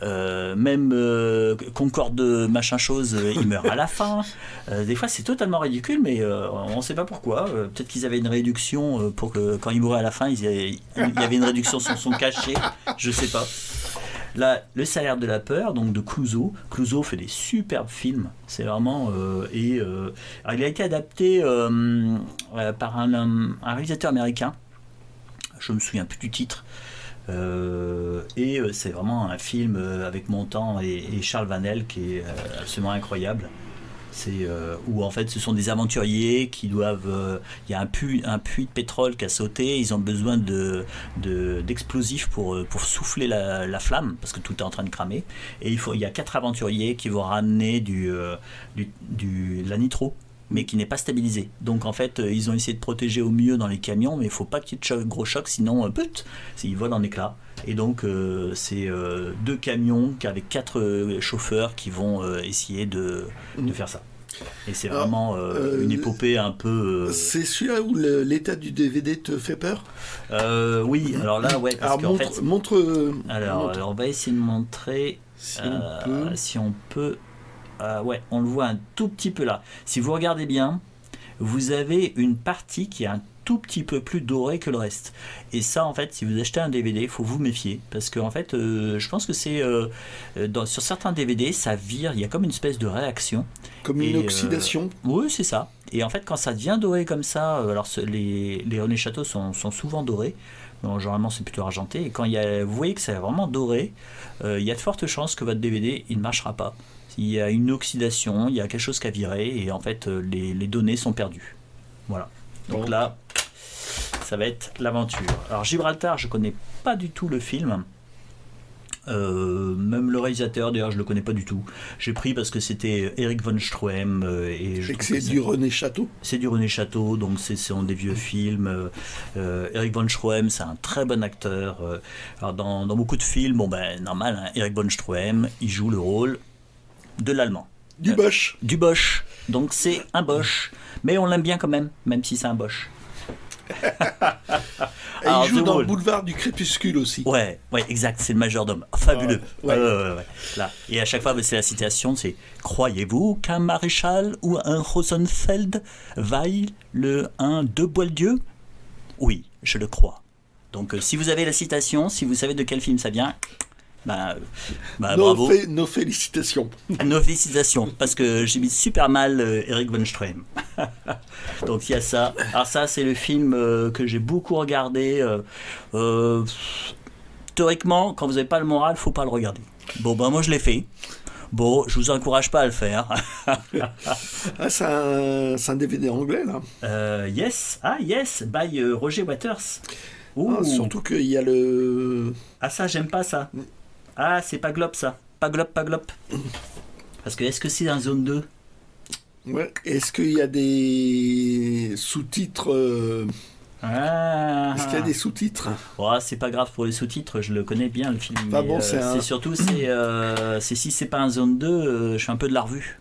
Même Concorde machin chose, il meurt à la fin. Des fois, c'est totalement ridicule, mais on sait pas pourquoi. Peut-être qu'ils avaient une réduction pour que quand il mourait à la fin, il y avait une réduction sur son cachet. Je sais pas. Là, Le Salaire de la peur, donc de Clouzot. Clouzot fait des superbes films. C'est vraiment. Alors il a été adapté par un réalisateur américain. Je me souviens plus du titre. C'est vraiment un film avec Montand et Charles Vanel qui est absolument incroyable. C'est où en fait ce sont des aventuriers qui doivent. Il y a un puits de pétrole qui a sauté. Ils ont besoin d'explosifs pour souffler la flamme parce que tout est en train de cramer. Et il y a 4 aventuriers qui vont ramener la nitro. mais qui n'est pas stabilisé. Donc en fait, ils ont essayé de protéger au mieux dans les camions, mais il ne faut pas qu'il y ait de gros chocs, sinon, ils volent en éclats. Et donc, c'est 2 camions avec 4 chauffeurs qui vont essayer de faire ça. Et c'est vraiment une épopée un peu... C'est celui-là où l'état du DVD te fait peur? Oui, alors là, ouais. Parce alors, montre. Alors, on va essayer de montrer si on peut. Ouais, on le voit un tout petit peu là. Si vous regardez bien, vous avez une partie qui est un tout petit peu plus dorée que le reste. Et ça, en fait, si vous achetez un DVD, il faut vous méfier. Parce que, en fait, je pense que c'est... sur certains DVD, ça vire, il y a comme une espèce de réaction. Comme une oxydation. Oui, c'est ça. Et en fait, quand ça devient doré comme ça, alors les René Château sont souvent dorés. Bon, généralement, c'est plutôt argenté. Et quand vous voyez que c'est vraiment doré, il y a de fortes chances que votre DVD, il ne marchera pas. Il y a une oxydation, il y a quelque chose qui a viré, et en fait, les données sont perdues. Voilà. Donc là, ça va être l'aventure. Alors Gibraltar, je connais pas du tout le film. Même le réalisateur, d'ailleurs, je le connais pas du tout. J'ai pris parce que c'était Eric von Stroheim. Et c'est du René Château. C'est du René Château, donc c'est des vieux films. Eric von Stroheim, c'est un très bon acteur. Alors dans beaucoup de films, normal, hein, Eric von Stroheim, il joue le rôle de l'allemand. Du Bosch. Du Bosch. Donc c'est un Bosch. Mais on l'aime bien quand même si c'est un Bosch. Alors, il joue dans le boulevard du Crépuscule aussi. Ouais, exact, c'est le majordome. Fabuleux. Ouais. Là. Et à chaque fois, c'est la citation, c'est « Croyez-vous qu'un maréchal ou un Rosenfeld vaille un de Boieldieu ?» Oui, je le crois. Donc si vous avez la citation, si vous savez de quel film ça vient... bravo. Nos félicitations. Nos félicitations, parce que j'ai mis super mal Eric von Stroheim. Donc il y a ça. Alors ça, c'est le film que j'ai beaucoup regardé. Théoriquement, quand vous n'avez pas le moral, faut pas le regarder. Bon, moi je l'ai fait. Bon, je vous encourage pas à le faire. C'est un DVD anglais là. Yes, by Roger Waters. Surtout qu'il y a le... Ah ça, j'aime pas ça. Ah, c'est pas Glop ça. Pas Glop. Parce que est-ce que c'est dans zone 2? Ouais. Est-ce qu'il y a des sous-titres Est-ce qu'il y a des sous-titres? C'est pas grave pour les sous-titres, je le connais bien le film. C'est surtout, si c'est pas un zone 2, je fais un peu de la revue.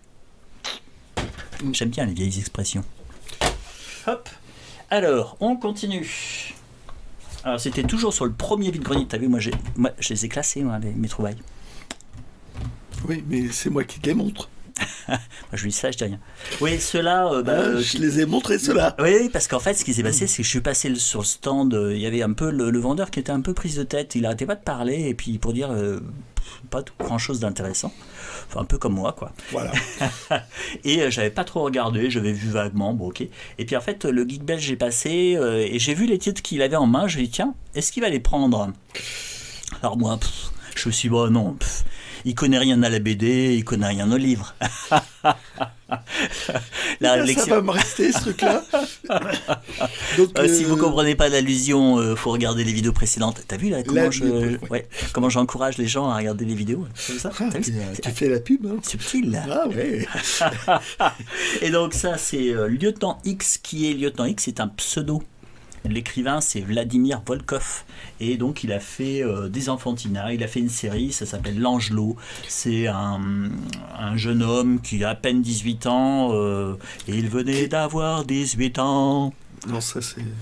J'aime bien les vieilles expressions. Hop. Alors, on continue. Alors, c'était toujours sur le premier vide-grenier. T'as vu, moi, je les ai classés, mes trouvailles. Oui, mais c'est moi qui te les montre. Moi, je lui dis ça, je dis rien. Oui, ceux-là... je les ai montrés, ceux-là. Oui, parce qu'en fait, ce qui s'est passé, c'est que je suis passé sur le stand. Il y avait un peu le vendeur qui était un peu prise de tête. Il arrêtait pas de parler, et puis pour dire pas grand-chose d'intéressant. Enfin, un peu comme moi, quoi. Voilà. Et j'avais pas trop regardé, j'avais vu vaguement, ok. Et puis en fait, le Geek Belge, j'ai passé, et j'ai vu les titres qu'il avait en main. Je lui ai dit, tiens, est-ce qu'il va les prendre? Alors moi, je me suis dit, non, il connaît rien à la BD, il connaît rien au livre. Ça va me rester, ce truc-là. Donc, si vous comprenez pas l'allusion, faut regarder les vidéos précédentes. T'as vu là comment j'encourage les gens à regarder les vidéos? C'est ça. Tu fais la pub, hein. Subtil là. Ah ouais. Et donc ça, c'est Lieutenant X. Qui est Lieutenant X? C'est un pseudo. L'écrivain, c'est Vladimir Volkov, et donc il a fait des enfantinats, il a fait une série, ça s'appelle L'Angelot. C'est un jeune homme qui a à peine 18 ans, et il venait d'avoir 18 ans. Non, ça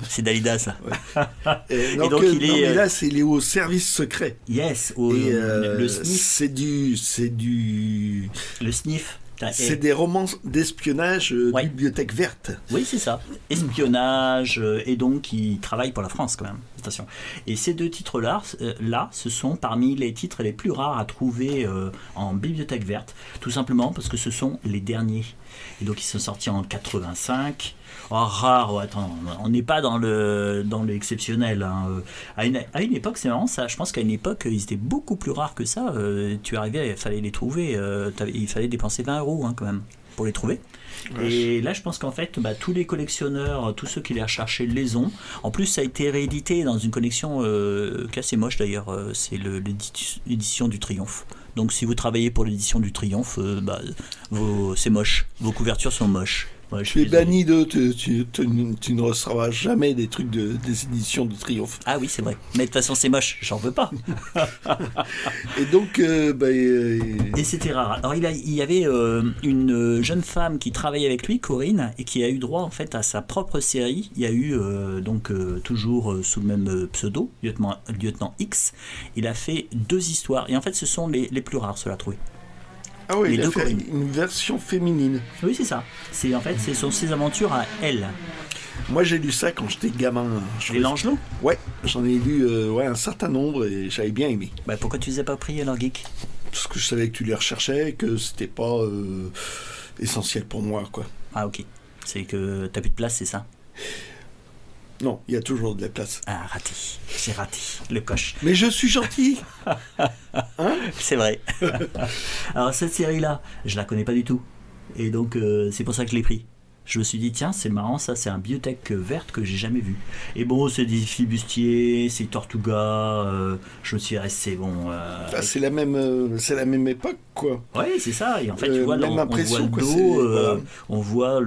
c'est Dalida, ça. Ouais. Et donc mais là, il est au service secret. Yes, le sniff. C'est du... Le sniff. C'est des romans d'espionnage, bibliothèque verte. Oui, c'est ça. Espionnage, et donc il travaille pour la France quand même. Attention. Et ces deux titres-là, ce sont parmi les titres les plus rares à trouver en bibliothèque verte, tout simplement parce que ce sont les derniers. Et donc ils sont sortis en 85. Rare, attends, on n'est pas dans l'exceptionnel. Hein. À une époque, c'est marrant ça. Je pense qu'à une époque, ils étaient beaucoup plus rares que ça. Tu arrivais, il fallait les trouver. Il fallait dépenser 20 € quand même pour les trouver. Ouais. Et là, je pense qu'en fait, tous les collectionneurs, tous ceux qui les recherchaient, les ont. En plus, ça a été réédité dans une collection qui est assez moche d'ailleurs. C'est l'édition du Triomphe. Donc, si vous travaillez pour l'édition du Triomphe, c'est moche. Vos couvertures sont moches. Ouais, tu es banni tu ne recevras jamais des trucs des éditions de Triomphe. Ah oui, c'est vrai. Mais de toute façon, c'est moche, j'en veux pas. Et donc, Et c'était rare. Alors, il y avait une jeune femme qui travaillait avec lui, Corinne, et qui a eu droit en fait à sa propre série. Il y a eu toujours sous le même pseudo, lieutenant X. Il a fait 2 histoires. Et en fait, ce sont les plus rares, cela trouvé. Ah oui, il a fait une version féminine. Oui, c'est ça. En fait, ce sont ses aventures à elle. Moi, j'ai lu ça quand j'étais gamin. Les Langelot ? Ouais, j'en ai lu un certain nombre et j'avais bien aimé. Bah, pourquoi tu les as pas pris alors, Geek ? Parce que je savais que tu les recherchais et que c'était pas essentiel pour moi, quoi. Ah, ok. C'est que t'as plus de place, c'est ça ? Non, il y a toujours de la place. Ah, raté. J'ai raté. Le coche. Mais je suis gentil. Hein ? C'est vrai. Alors, cette série-là, je la connais pas du tout. Et donc, c'est pour ça que je l'ai pris. Je me suis dit, tiens, c'est marrant, ça, c'est un bibliothèque verte que j'ai jamais vu. Et bon, c'est des flibustiers, c'est Tortuga. Je me suis resté, bon. C'est la même époque, quoi. Oui, c'est ça. Et en fait, tu vois, on voit le dos, voilà. On voit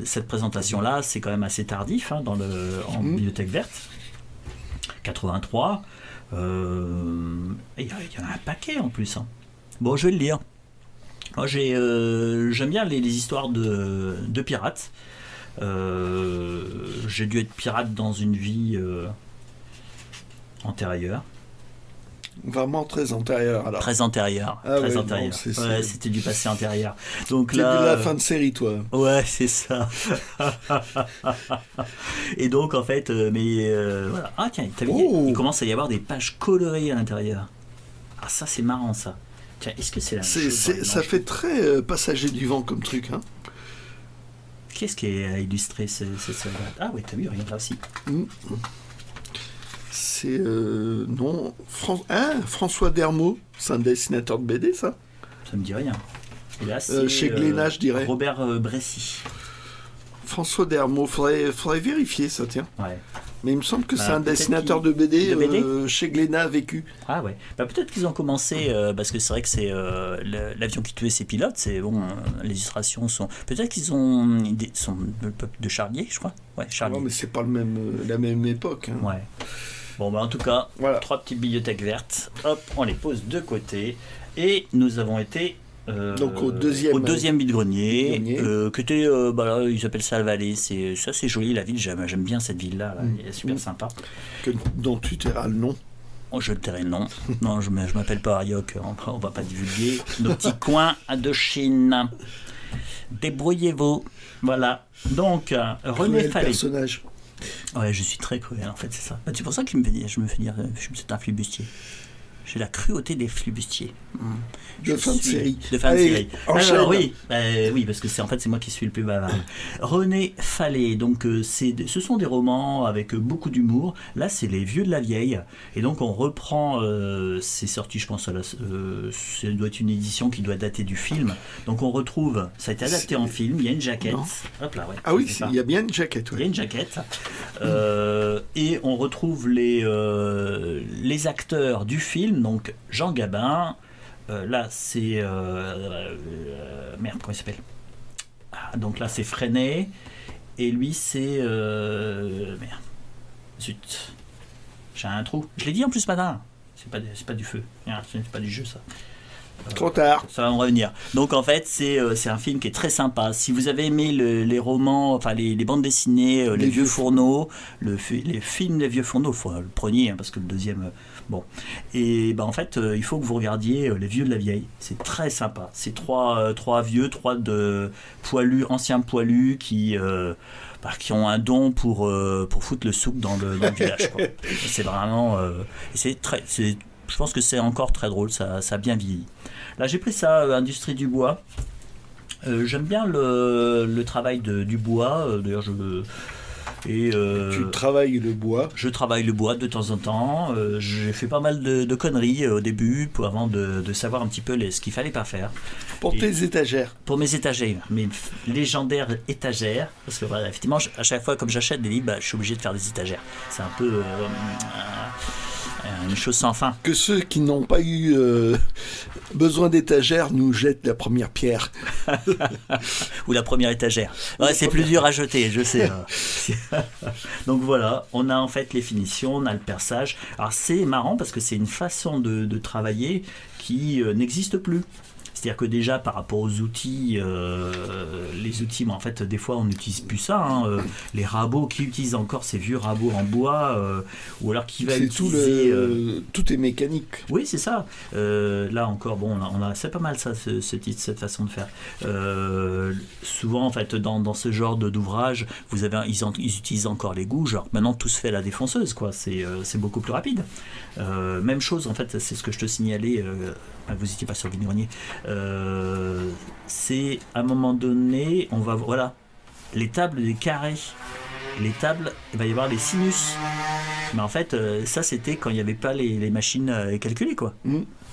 cette présentation-là, c'est quand même assez tardif en bibliothèque verte. 83. Il y en a un paquet en plus. Hein. Bon, je vais le lire. Moi, j'aime bien les histoires de pirates. J'ai dû être pirate dans une vie antérieure. Vraiment très antérieure, alors. Très antérieure. Ah très ouais, antérieure. Non, ouais, c'était du passé antérieur. Donc t'es là, de la fin de série, toi. Ouais, c'est ça. Et donc, en fait, voilà. Ah, tiens, t'as vu, il commence à y avoir des pages colorées à l'intérieur. Ah, ça, c'est marrant, ça. Tiens, est-ce que c'est la même chose ça fait très passager du vent comme truc, hein. Qu'est-ce qui a illustré cette série ? Ah oui, t'as vu, regarde là aussi. C'est non François Dermot, c'est un dessinateur de BD, ça. Ça me dit rien. Et là, c'est chez Glénat, je dirais. Robert Brécy. François Dermot, faudrait vérifier ça, tiens. Ouais. Mais il me semble que c'est un dessinateur de BD, chez Glénat vécu. Ah ouais. Bah, peut-être qu'ils ont commencé, parce que c'est vrai que c'est l'avion qui tuait ses pilotes, c'est bon, les illustrations sont... Peut-être qu'ils sont le peuple de Charlier, je crois. Ouais, Charlier. Non, mais c'est pas la même époque. Hein. Ouais. Bon, bah en tout cas, voilà. 3 petites bibliothèques vertes. Hop, on les pose de côté. Et nous avons été... donc au deuxième vide-grenier, que était, là, ils appellent ça la vallée. C'est joli la ville, j'aime bien cette ville là, elle est super sympa. Dont tu tairas le nom. Oh, je tairai le nom. Non, je m'appelle pas Ariok, on va pas divulguer nos petits coins de Chine. Débrouillez-vous. Voilà. Donc René Fallet. Personnage. Ouais, je suis très cruel en fait, c'est ça. C'est pour ça que je me fais dire c'est un flibustier. J'ai la cruauté des flibustiers. De fin de série. Alors, oui, parce que c'est moi qui suis le plus bavard. René Fallet, donc ce sont des romans avec beaucoup d'humour. Là, c'est Les Vieux de la Vieille. Et donc, on reprend, c'est sorti, je pense, ça doit être une édition qui doit dater du film. Donc, on retrouve, ça a été adapté en film, il y a une jaquette. Hop là, ouais, ah oui, il y a bien une jaquette. Ouais. Il y a une jaquette. Et on retrouve les acteurs du film. Donc Jean Gabin, là c'est merde, comment il s'appelle ? Donc là c'est Freinet et lui c'est merde, zut, j'ai un trou. Je l'ai dit en plus ce matin. C'est pas du feu, c'est pas du jeu ça. Trop tard. Ça va me revenir. Donc en fait c'est un film qui est très sympa. Si vous avez aimé les romans, enfin les bandes dessinées, les vieux fourneaux, les films Les Vieux Fourneaux, faut le premier parce que le deuxième bon. Et en fait il faut que vous regardiez Les Vieux de la Vieille. C'est très sympa. C'est trois vieux, anciens poilus qui ont un don pour foutre le souk dans le village. Quoi. C'est vraiment je pense que c'est encore très drôle, ça a bien vieilli. Là, j'ai pris ça, Industrie du bois. J'aime bien le travail du bois. D'ailleurs, tu travailles le bois. Je travaille le bois de temps en temps. J'ai fait pas mal de conneries au début avant de savoir un petit peu ce qu'il fallait pas faire. Pour tes étagères. Pour mes étagères, mes légendaires étagères. Parce que voilà, effectivement, à chaque fois, comme j'achète des livres, je suis obligé de faire des étagères. C'est un peu Une chose sans fin. Que ceux qui n'ont pas eu besoin d'étagère nous jettent la première pierre. Ou la première étagère. Ouais, c'est plus dur à jeter, je sais. Donc voilà, on a en fait les finitions, on a le perçage. Alors c'est marrant parce que c'est une façon de travailler qui n'existe plus. C'est-à-dire que déjà par rapport aux outils, les outils, mais en fait des fois on n'utilise plus ça. Hein, les rabots, qui utilisent encore ces vieux rabots en bois, ou alors qui va utiliser... tout est mécanique. Oui, c'est ça. Là encore, bon, c'est pas mal ça, cette façon de faire. Souvent en fait dans ce genre d'ouvrage, ils utilisent encore les gouges. Alors maintenant tout se fait à la défonceuse, quoi. C'est beaucoup plus rapide. Même chose en fait, c'est ce que je te signalais. Vous n'étiez pas sur le vide-grenier. C'est à un moment donné, voilà, les tables des carrés, les tables, il va y avoir les sinus. Mais en fait, ça c'était quand il n'y avait pas les machines à calculer, quoi.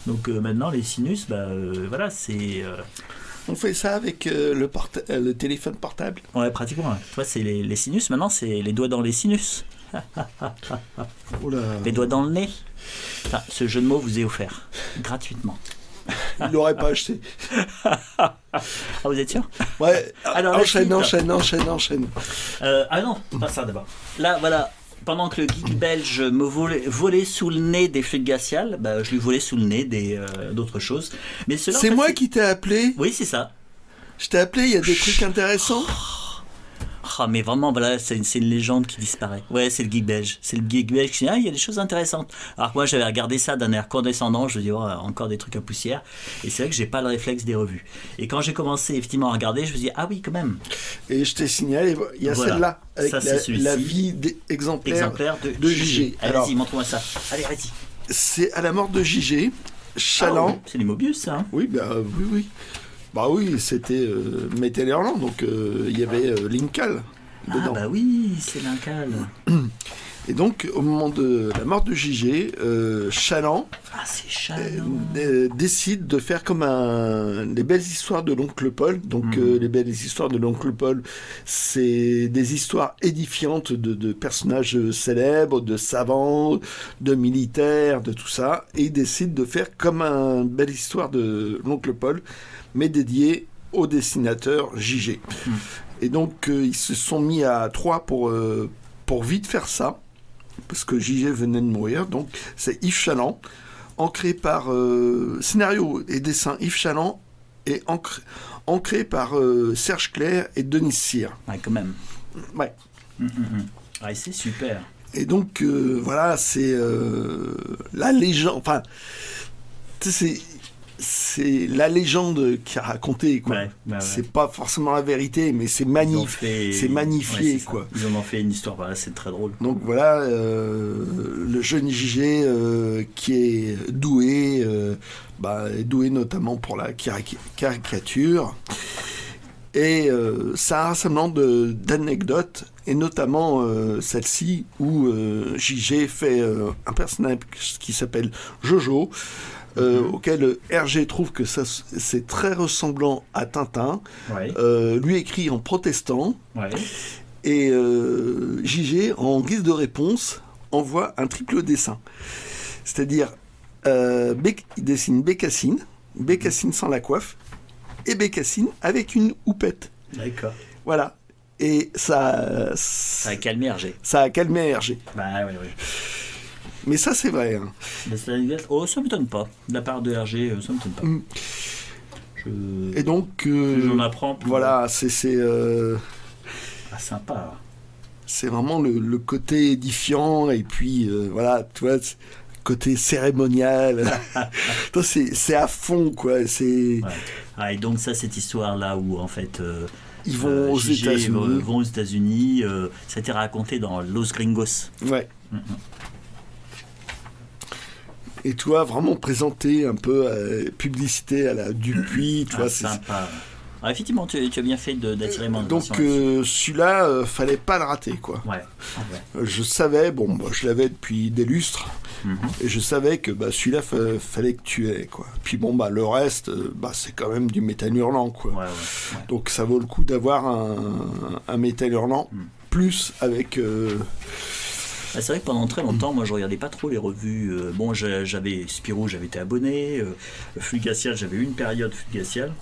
Donc maintenant les sinus, voilà, c'est. On fait ça avec le téléphone portable. Ouais, pratiquement. Ouais. Toi, c'est les sinus. Maintenant, c'est les doigts dans les sinus. Les doigts dans le nez. Enfin, ce jeu de mots vous est offert gratuitement. Il ne l'aurait pas acheté. Ah, vous êtes sûr? Ouais. Alors, enchaîne. Ah non, pas ça d'abord. Là, voilà. Pendant que le geek belge me volait sous le nez des fluides glaciales, je lui volais sous le nez d'autres choses. Mais cela, c'est moi qui t'ai appelé. Oui, c'est ça. Je t'ai appelé, il y a des trucs intéressants. Ah, mais vraiment, voilà, c'est une légende qui disparaît. Ouais, c'est le geek belge. C'est le geek belge qui dit, il y a des choses intéressantes. Alors que moi, j'avais regardé ça d'un air condescendant. Je me dis, encore des trucs à poussière. Et c'est vrai que j'ai pas le réflexe des revues. Et quand j'ai commencé effectivement à regarder, je me dis, ah oui, quand même. Et je t'ai signalé, il y a celle-là, avec ça, la vie exemplaire de JG. Allez-y, montre-moi ça. Allez, vas-y. C'est à la mort de JG, Chaland. C'est les Mobius, ça. Hein. Oui, oui. Bah oui, c'était Metal Hurlant, donc il y avait Linkal dedans. Ah bah oui, c'est Linkal. Et donc, au moment de la mort de JG, Chaland décide de faire comme les belles histoires de l'oncle Paul. Donc, les belles histoires de l'oncle Paul, c'est des histoires édifiantes de personnages célèbres, de savants, de militaires, de tout ça. Et il décide de faire comme une belle histoire de l'oncle Paul, mais dédiée au dessinateur JG. Et donc, ils se sont mis à 3 pour vite faire ça, parce que JG venait de mourir. Donc, c'est Yves Chaland, ancré par scénario et dessin Yves Chaland, et ancré par Serge Clair et Denis Cyr. Ouais, quand même. Ouais. Ouais, c'est super. Et donc, voilà, c'est la légende. Enfin, c'est la légende qui a raconté, quoi. Ouais. C'est pas forcément la vérité, mais c'est c'est magnifié, quoi. Ils en ont fait une histoire, voilà, c'est très drôle. Donc voilà, le jeune JG qui est doué, est doué notamment pour la caricature. Et c'est un rassemblement d'anecdotes, et notamment celle-ci où JG fait un personnage qui s'appelle Jojo, auquel Hergé trouve que c'est très ressemblant à Tintin, lui écrit en protestant, et JG, en guise de réponse, envoie un triple dessin. C'est-à-dire, il dessine Bécassine sans la coiffe, et Bécassine avec une houppette. D'accord. Voilà. Et ça a calmé Hergé. Ça a calmé Hergé. Bah oui. Mais ça, c'est vrai. Hein. Ça ne m'étonne pas. De la part de Hergé, ça ne m'étonne pas. Et donc, j'en apprends. Voilà, c'est sympa. C'est vraiment le côté édifiant, et puis, voilà, tu vois, côté cérémonial. c'est à fond, quoi. Et donc, cette histoire-là où, en fait... ils vont aux États-Unis. Ça a été raconté dans Los Gringos. Ouais. Et toi, vraiment présenter un peu publicité à la Dupuis, tu vois, c'est sympa. Effectivement, tu as bien fait d'attirer mon attention. Donc celui-là, fallait pas le rater, quoi. Ouais. Je savais, je l'avais depuis des lustres, et je savais que celui-là, fallait que tu aies, quoi. Puis le reste, c'est quand même du métal hurlant, quoi. Ouais. Donc ça vaut le coup d'avoir un métal hurlant, plus avec Ah, c'est vrai que pendant très longtemps, moi je regardais pas trop les revues. Bon, j'avais Spirou, j'avais été abonné. Flux Glacial, j'avais eu une période Flux Glacial.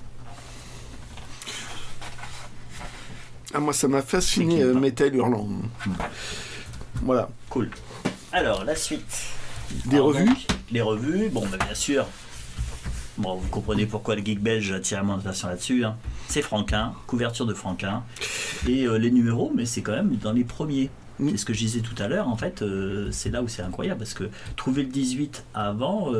Ah, moi, ça m'a fasciné, Metal Hurlant. Voilà. Cool. Alors, la suite. Des revues donc, les revues, bon, bah, bien sûr. Bon, vous comprenez pourquoi le geek belge attire mon attention là-dessus. Hein. C'est Franquin, couverture de Franquin. Et les numéros, mais c'est quand même dans les premiers. C'est ce que je disais tout à l'heure, en fait, c'est là où c'est incroyable, parce que trouver le 18 avant,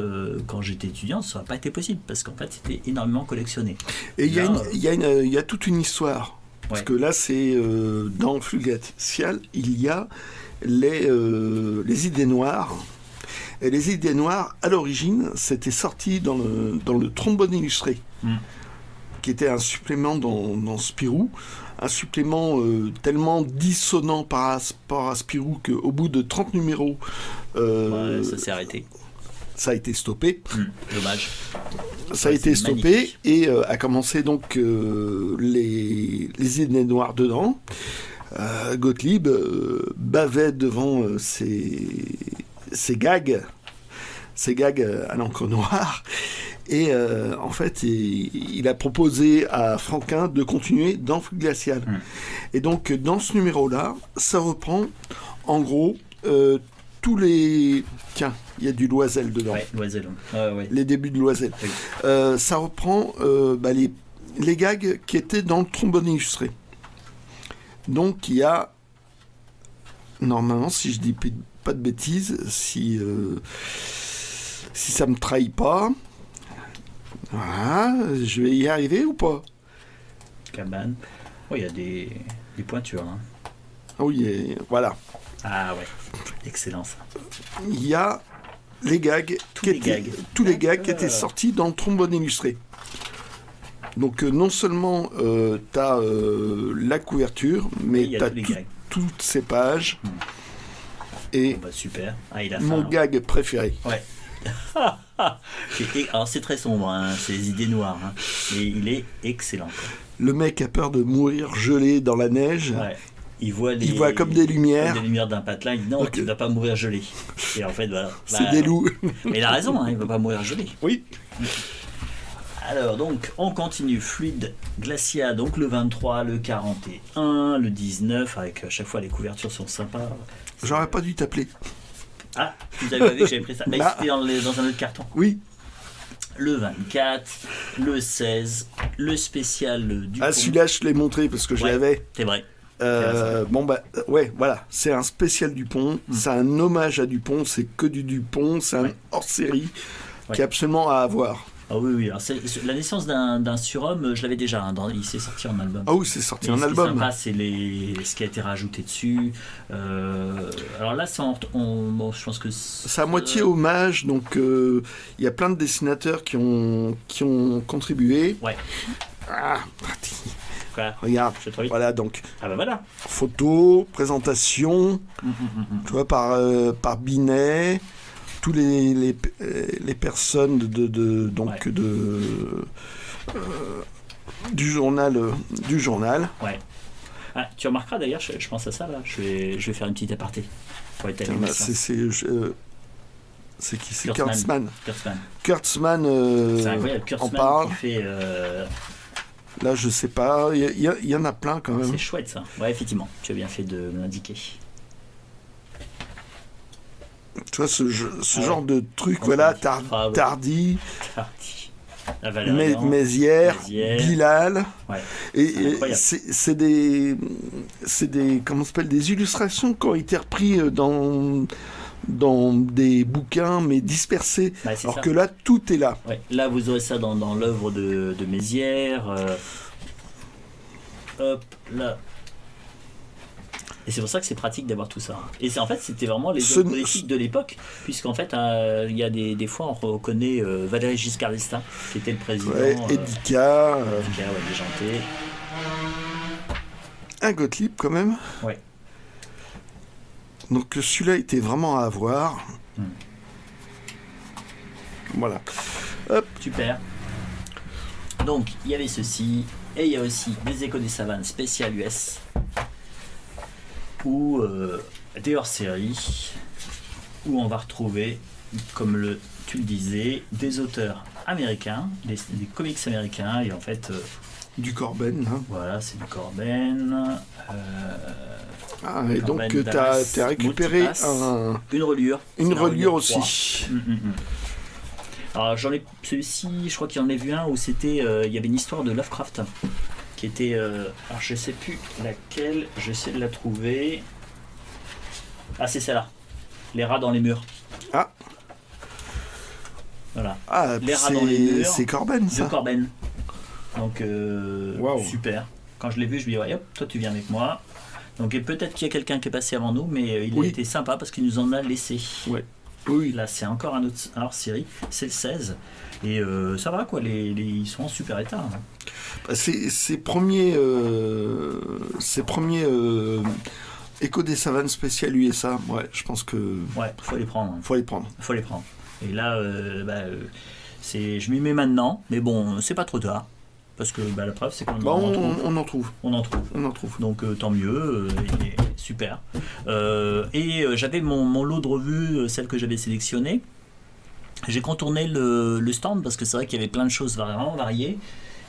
quand j'étais étudiant, ça n'aurait pas été possible, parce qu'en fait, c'était énormément collectionné. Et il y a toute une histoire, parce que là, c'est dans Flux Glacial, il y a les idées noires. Et les idées noires, à l'origine, c'était sorti dans le Trombone illustré, qui était un supplément dans Spirou. Un supplément tellement dissonant par rapport à Spirou qu'au bout de 30 numéros... ça s'est arrêté. Ça a été stoppé. Dommage. Ça a été stoppé magnifique. Et a commencé donc les idées noires dedans. Gottlieb bavait devant ses gags à l'encre noire. Et en fait, il a proposé à Franquin de continuer dans Flux Glacial. Et donc, dans ce numéro-là, ça reprend, en gros, tous les... Tiens, il y a du Loisel dedans. Ouais, Loisel. Ouais. Les débuts de Loisel. Oui. Ça reprend les gags qui étaient dans le Trombone illustré. Donc, il y a... Normalement, si je dis pas de bêtises, si ça me trahit pas... Voilà, je vais y arriver ou pas? Cabane. Oh, il y a des pointures. Hein. Ah oui, voilà. Ah ouais, excellent ça. Il y a les gags, tous les gags qui étaient sortis dans le Trombone illustré. Donc non seulement tu as la couverture, mais tu as toutes ces pages. Et bah, super. Ah, il a mon gag préféré. Ouais. Alors c'est très sombre, hein, c'est les idées noires, hein, mais il est excellent. Quoi. Le mec a peur de mourir gelé dans la neige. Ouais. Il voit comme des lumières. Des lumières d'un patelin. Il dit non, tu ne vas pas mourir gelé. Et en fait, voilà. C'est des loups. Mais il a raison, hein, il ne va pas mourir gelé. Oui. Alors donc on continue. Fluide Glacia, donc le 23, le 41, le 19, avec à chaque fois les couvertures sont sympas. J'aurais pas dû t'appeler. Ah, vous avez pas vu que j'avais pris ça. Mais c'était dans un autre carton. Oui. Le 24, le 16, le spécial du pont. Celui-là, je te l'ai montré parce que je l'avais. C'est vrai. Bon, bah, ouais, voilà. C'est un spécial Dupont. C'est un hommage à Dupont. C'est que du Dupont. C'est un hors-série qui est absolument à avoir. Ah oui. Alors la naissance d'un surhomme, je l'avais déjà. Hein, il s'est sorti en album. Ah oui, c'est sorti en album. Sympa, c'est ce qui a été rajouté dessus. Alors là, je pense que c'est à moitié hommage. Donc il y a plein de dessinateurs qui ont contribué. Ouais. Ah. Quoi? Regarde. Voilà donc. Ah bah voilà. Photo, présentation. Tu vois par Binet. Tous les personnes du journal. Ouais. Ah, tu remarqueras d'ailleurs, je pense à ça là. Je vais faire une petite aparté. C'est qui? C'est Kurtzman. Kurtzman. C'est incroyable. Kurtzman qui fait. Là, je sais pas. Il y en a plein quand même. C'est chouette ça. Ouais, effectivement. Tu as bien fait de m'indiquer. Tu vois, ce genre de truc, voilà, Tardy, Mézières, Bilal, et c'est des comment s'appelle, des illustrations qui ont été reprises dans des bouquins, mais dispersés, alors ça. Que là, tout est là. Ouais. Là, vous aurez ça dans l'œuvre de Mézières. Hop, là. Et c'est pour ça que c'est pratique d'avoir tout ça. Et en fait, c'était vraiment les hommes politiques de l'époque, puisqu'en fait, il y a des fois, on reconnaît Valéry Giscard d'Estaing, qui était le président. Edika. Déjanté. Un Gottlieb, quand même. Ouais. Donc, celui-là était vraiment à avoir. Voilà. Hop. Super. Donc, il y avait ceci. Et il y a aussi des Échos des Savanes spécial US. Où des hors-séries où on va retrouver, comme tu le disais, des auteurs américains, des comics américains, et en fait... du Corben, hein. Voilà, c'est du Corben. Et donc tu as récupéré une reliure. Une reliure aussi. Alors celui-ci, je crois qu'il y en a vu un où c'était, il y avait une histoire de Lovecraft qui était, alors je sais plus laquelle, j'essaie de la trouver. Ah, c'est celle-là, les rats dans les murs. Ah. Voilà. Ah, les rats dans les murs. C'est Corben, ça. De Corben. Donc super. Quand je l'ai vu, je me dis ouais, hop, toi tu viens avec moi. Donc et peut-être qu'il y a quelqu'un qui est passé avant nous, mais il a été sympa parce qu'il nous en a laissé. Ouais. Oui. Là, c'est encore un autre hors-série, c'est le 16. Et ça va, quoi, ils sont en super état. Hein. Ces premiers Écho des savanes spéciales USA, ouais, je pense que... Ouais, faut les prendre. Faut les prendre. Et là, je m'y mets maintenant, mais bon, c'est pas trop tard. Parce que la preuve, c'est qu'on on en trouve. On en trouve. Donc tant mieux, super. J'avais mon lot de revues, celle que j'avais sélectionnée. J'ai contourné le stand parce que c'est vrai qu'il y avait plein de choses vraiment variées.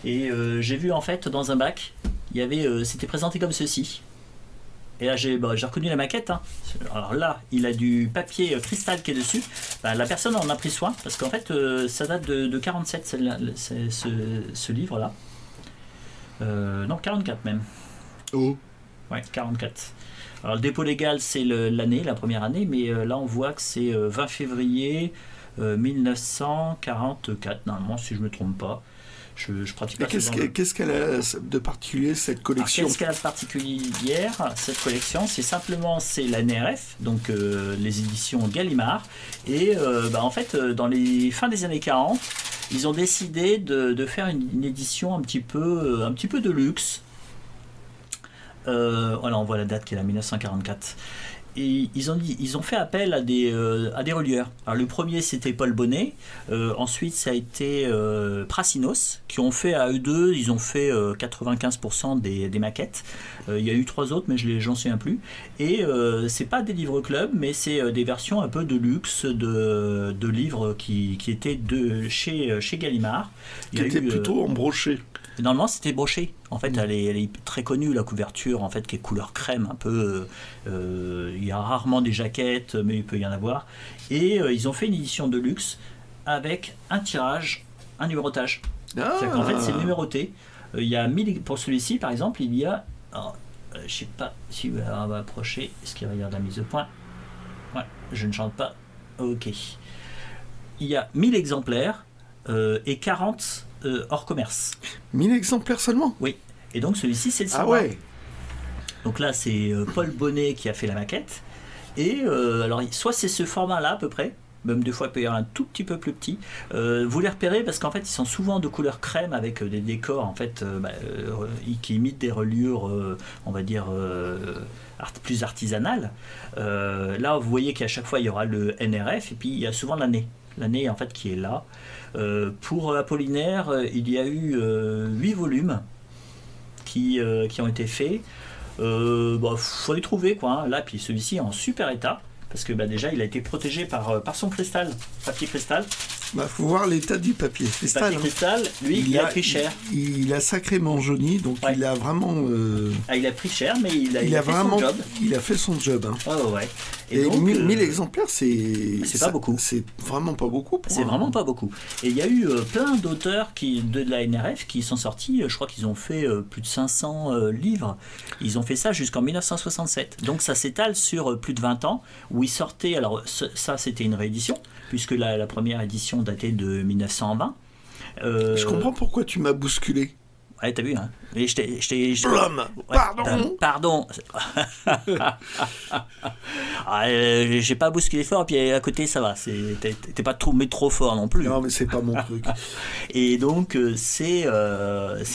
Et j'ai vu en fait dans un bac, c'était présenté comme ceci. Et là j'ai reconnu la maquette. Hein. Alors là, il a du papier cristal qui est dessus. La personne en a pris soin parce qu'en fait ça date de 47 ce livre-là. Non, 44 même. Oh. Ouais, 44. Alors le dépôt légal c'est la première année, mais là on voit que c'est 20 février 1944, normalement si je ne me trompe pas. Je pratique pas. Qu'est-ce qu'elle a de particulier cette collection? Qu'est-ce qu'elle a de particulière cette collection? C'est la NRF, donc les éditions Gallimard. Et en fait, dans les fins des années 40, ils ont décidé de faire une édition un petit peu de luxe. Voilà, on voit la date qui est là, 1944. Et ils ont fait appel à des relieurs. Alors le premier c'était Paul Bonnet, ensuite ça a été Prassinos qui ont fait à eux deux, ils ont fait 95% des maquettes. Il y a eu 3 autres mais j'en souviens plus. Et c'est pas des livres club mais c'est des versions un peu de luxe de livres qui étaient chez Gallimard. Qui étaient plutôt en brochet. Normalement c'était broché. En fait, elle est très connue, la couverture, en fait, qui est couleur crème, un peu. Il y a rarement des jaquettes, mais il peut y en avoir. Et ils ont fait une édition de luxe avec un tirage, un numérotage. C'est-à-dire qu'en fait, c'est numéroté. Il y a 1000, pour celui-ci, par exemple, il y a... je ne sais pas si on va approcher. Est-ce qu'il va y avoir de la mise au point? Ouais, je ne chante pas. Ok. Il y a 1000 exemplaires et 40... hors commerce. 1000 exemplaires seulement? Oui. Et donc celui-ci c'est le 6 Ah ouais. Donc là c'est Paul Bonnet qui a fait la maquette. Et alors soit c'est ce format-là à peu près, même des fois il peut y avoir un tout petit peu plus petit. Vous les repérez parce qu'en fait ils sont souvent de couleur crème avec des décors en fait qui imitent des reliures, on va dire plus artisanales. Là vous voyez qu'à chaque fois il y aura le NRF et puis il y a souvent l'année en fait qui est là. Pour Apollinaire, il y a eu 8 volumes qui ont été faits. Faut les trouver quoi. Hein. Là, puis celui-ci est en super état parce que déjà il a été protégé par son cristal, papier cristal. Faut voir l'état du papier cristal. Papier cristal, lui, il a pris cher. Il a sacrément jauni, donc il a vraiment. Il a pris cher, mais il a fait son job. Il a fait son job. Hein. Ouais. Et donc, 1000 exemplaires, c'est pas beaucoup. C'est vraiment pas beaucoup. C'est vraiment pas beaucoup. Et il y a eu plein d'auteurs de la NRF qui sont sortis. Je crois qu'ils ont fait plus de 500 livres. Ils ont fait ça jusqu'en 1967. Donc ça s'étale sur plus de 20 ans où ils sortaient. Alors ça, c'était une réédition puisque la première édition datait de 1920. Je comprends pourquoi tu m'as bousculé. Ouais, t'as vu, hein. Et Pardon. J'ai pas bousculé fort, puis à côté ça va. T'es pas trop fort non plus. Non, mais c'est pas mon truc. Et donc c'est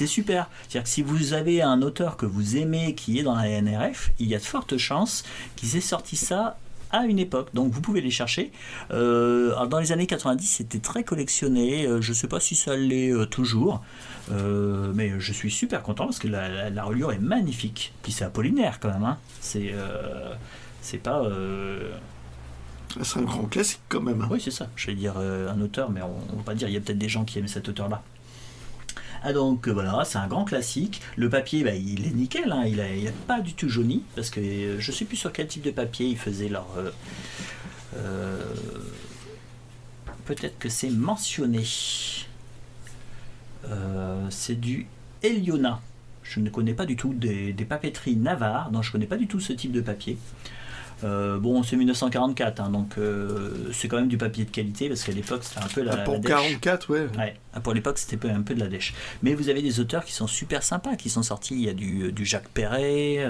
super. C'est-à-dire que si vous avez un auteur que vous aimez qui est dans la NRF, il y a de fortes chances qu'ils aient sorti ça à une époque, donc vous pouvez les chercher. Alors dans les années 90 c'était très collectionné, je sais pas si ça l'est toujours, mais je suis super content parce que la reliure est magnifique, puis c'est Apollinaire quand même, hein. C'est C'est pas... C'est un grand classique quand même. Hein. Oui, c'est ça. Je vais dire un auteur, mais on va pas dire. Il y a peut-être des gens qui aiment cet auteur-là. Ah donc voilà, c'est un grand classique. Le papier, il est nickel. Hein. Il est pas du tout jauni parce que je sais plus sur quel type de papier ils faisaient leur. Peut-être que c'est mentionné. C'est du Eliona. Je ne connais pas du tout des papeteries Navarre. Non, je connais pas du tout ce type de papier. Bon, c'est 1944, hein, donc c'est quand même du papier de qualité parce qu'à l'époque c'était un peu la pour dèche. 44, ouais. Pour l'époque c'était un peu de la dèche. Mais vous avez des auteurs qui sont super sympas, qui sont sortis. Il y a du Jacques Perret,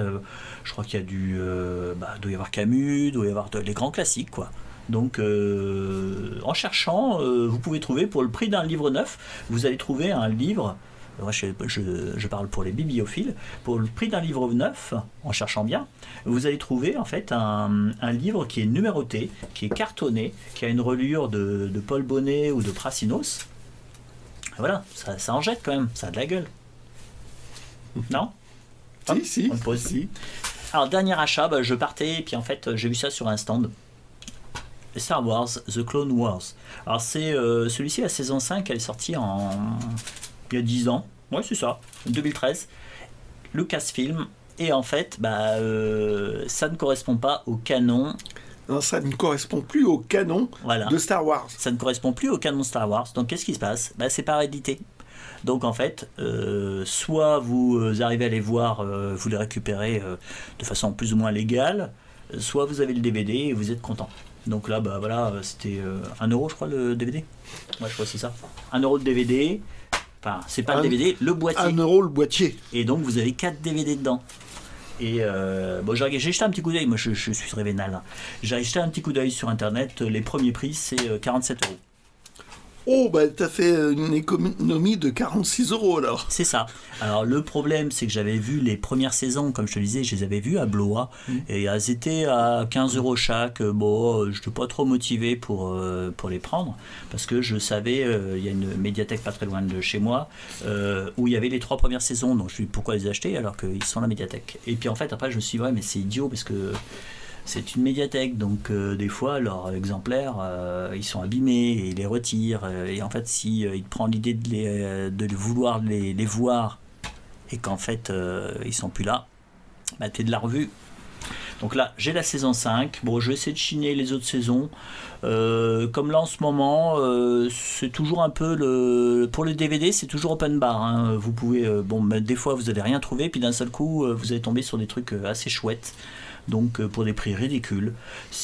je crois qu'il y a doit y avoir Camus, doit y avoir les grands classiques, quoi. Donc en cherchant, vous pouvez trouver pour le prix d'un livre neuf, vous allez trouver un livre. Moi, je parle pour les bibliophiles. Pour le prix d'un livre neuf, en cherchant bien, vous allez trouver en fait un livre qui est numéroté, qui est cartonné, qui a une reliure de Paul Bonnet ou de Prassinos. Voilà, ça en jette quand même, ça a de la gueule. Non ? Si. On pose. Si. Alors, dernier achat, je partais, et puis en fait, j'ai vu ça sur un stand. Star Wars, The Clone Wars. Alors, c'est celui-ci, la saison 5, elle est sortie il y a 10 ans, ouais c'est ça, 2013, Lucasfilm, et en fait, ça ne correspond pas au canon. Non, ça ne correspond plus au canon de Star Wars. Ça ne correspond plus au canon Star Wars, donc qu'est-ce qui se passe ? C'est par édité. Donc en fait, soit vous arrivez à les voir, vous les récupérez de façon plus ou moins légale, soit vous avez le DVD et vous êtes content. Donc là, voilà, c'était 1 euro je crois le DVD. Ouais, je crois que c'est ça. 1 euro le DVD. Enfin, c'est pas le DVD, le boîtier. 1 euro le boîtier. Et donc vous avez 4 DVD dedans. Et j'ai jeté un petit coup d'œil, moi je suis révénal. J'ai jeté un petit coup d'œil sur internet, les premiers prix c'est 47 euros. Oh, t'as fait une économie de 46 euros alors. C'est ça. Alors le problème, c'est que j'avais vu les premières saisons, comme je te le disais, je les avais vues à Blois, et elles étaient à 15 euros chaque. Bon, je n'étais pas trop motivé pour les prendre, parce que je savais, il y a une médiathèque pas très loin de chez moi, où il y avait les 3 premières saisons, donc je me suis dit pourquoi les acheter alors qu'ils sont à la médiathèque. Et puis en fait, après, je me suis dit, ouais, mais c'est idiot, parce que c'est une médiathèque, donc des fois leurs exemplaires ils sont abîmés et ils les retirent, et en fait si il prend l'idée de vouloir les voir et qu'en fait ils sont plus là, t'es de la revue. Donc là j'ai la saison 5, bon je vais essayer de chiner les autres saisons, comme là en ce moment c'est toujours un peu pour le DVD c'est toujours open bar, hein. Vous pouvez des fois vous allez rien trouver, puis d'un seul coup vous allez tomber sur des trucs assez chouettes. Donc pour des prix ridicules.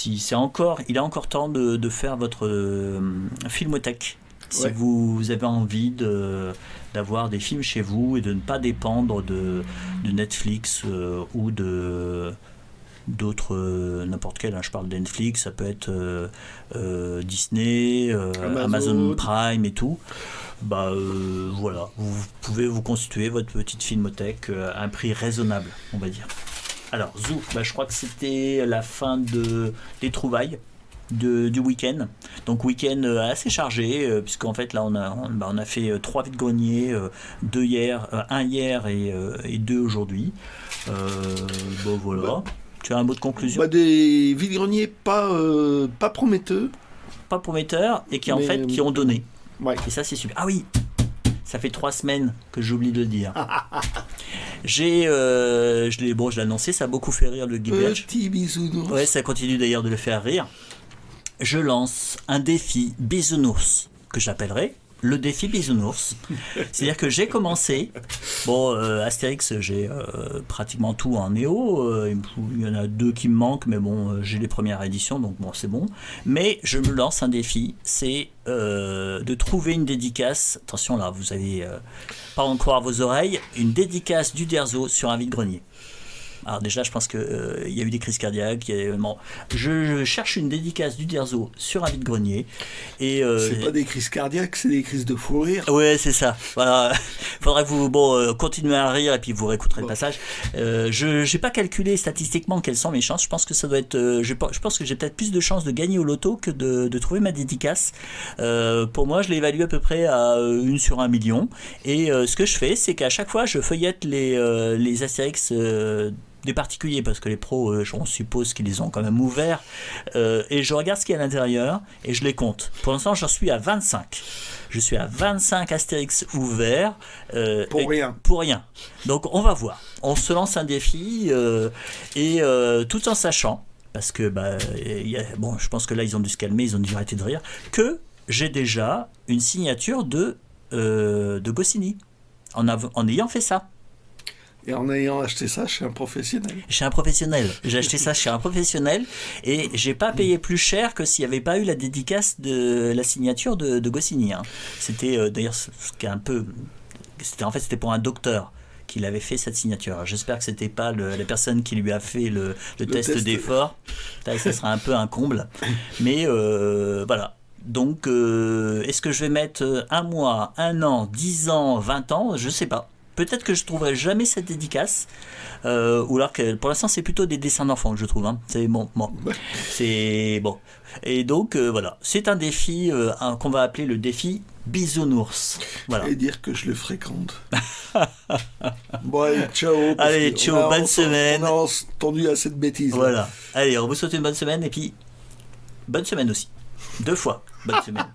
Il est encore temps de faire votre filmothèque. Si vous avez envie d'avoir des films chez vous et de ne pas dépendre de Netflix ou d'autres, n'importe quel, hein, je parle de Netflix, ça peut être Disney, Amazon Prime et tout. Voilà, vous pouvez vous constituer votre petite filmothèque à un prix raisonnable, on va dire. Alors Zou, je crois que c'était la fin des trouvailles du week-end. Donc week-end assez chargé, puisqu'en fait là on a fait 3 vides-greniers, 1 hier et 2 aujourd'hui. Voilà. Tu as un mot de conclusion ? Des vides-greniers pas prometteurs. Pas prometteurs et qui ont donné. Ouais. Et ça c'est super. Ah oui, ça fait 3 semaines que j'oublie de le dire. Je l'ai annoncé, ça a beaucoup fait rire le Guy Belge. Petit bisounours. Ouais, ça continue d'ailleurs de le faire rire. Je lance un défi bisounours que j'appellerai le défi bisounours. C'est-à-dire que j'ai commencé. Astérix, j'ai pratiquement tout en néo. Il y en a 2 qui me manquent, mais j'ai les premières éditions, donc c'est bon. Mais je me lance un défi, c'est de trouver une dédicace. Attention là, vous allez pas en croire vos oreilles, une dédicace d'Uderzo sur un vide-grenier. Alors déjà, je pense qu'il y a eu des crises cardiaques. Je cherche une dédicace d'Uderzo sur un vide-grenier. C'est pas des crises cardiaques, c'est des crises de fou rire. Ouais, c'est ça. Voilà. Faudrait que vous continuez à rire et puis vous réécouterez le passage. Je n'ai pas calculé statistiquement quelles sont mes chances. Je pense que ça doit être. Je pense que j'ai peut-être plus de chances de gagner au loto que de trouver ma dédicace. Pour moi, je l'évalue à peu près à 1 sur 1 million. Et ce que je fais, c'est qu'à chaque fois, je feuillette les Astérix des particuliers, parce que les pros, on suppose qu'ils les ont quand même ouverts, et je regarde ce qu'il y a à l'intérieur, et je les compte. Pour l'instant, j'en suis à 25. Je suis à 25 Astérix ouverts. Pour rien. Pour rien. Donc, on va voir. On se lance un défi, et tout en sachant, parce que, bon, je pense que là, ils ont dû se calmer, ils ont dû arrêter de rire, que j'ai déjà une signature de Goscinny, en ayant fait ça. Et en ayant acheté ça chez un professionnel. Chez un professionnel. J'ai acheté ça chez un professionnel et j'ai pas payé plus cher que s'il n'y avait pas eu la dédicace de la signature de Goscinny. Hein. C'était d'ailleurs ce qui est un peu. C'était pour un docteur qu'il avait fait cette signature. Alors, j'espère que c'était pas la personne qui lui a fait le test d'effort. Ça sera un peu un comble. Mais voilà. Donc, est-ce que je vais mettre 1 mois, 1 an, 10 ans, 20 ans? Je sais pas. Peut-être que je trouverai jamais cette dédicace, ou alors que pour l'instant c'est plutôt des dessins d'enfants que je trouve. Hein. C'est bon. C'est bon. Et donc voilà, c'est un défi qu'on va appeler le défi bisounours. Voilà. Et dire que je le fréquente. Bon, allez, ciao. Allez, ciao, bonne semaine. On a entendu assez de bêtises. Voilà. Allez, on vous souhaite une bonne semaine et puis bonne semaine aussi. 2 fois bonne semaine.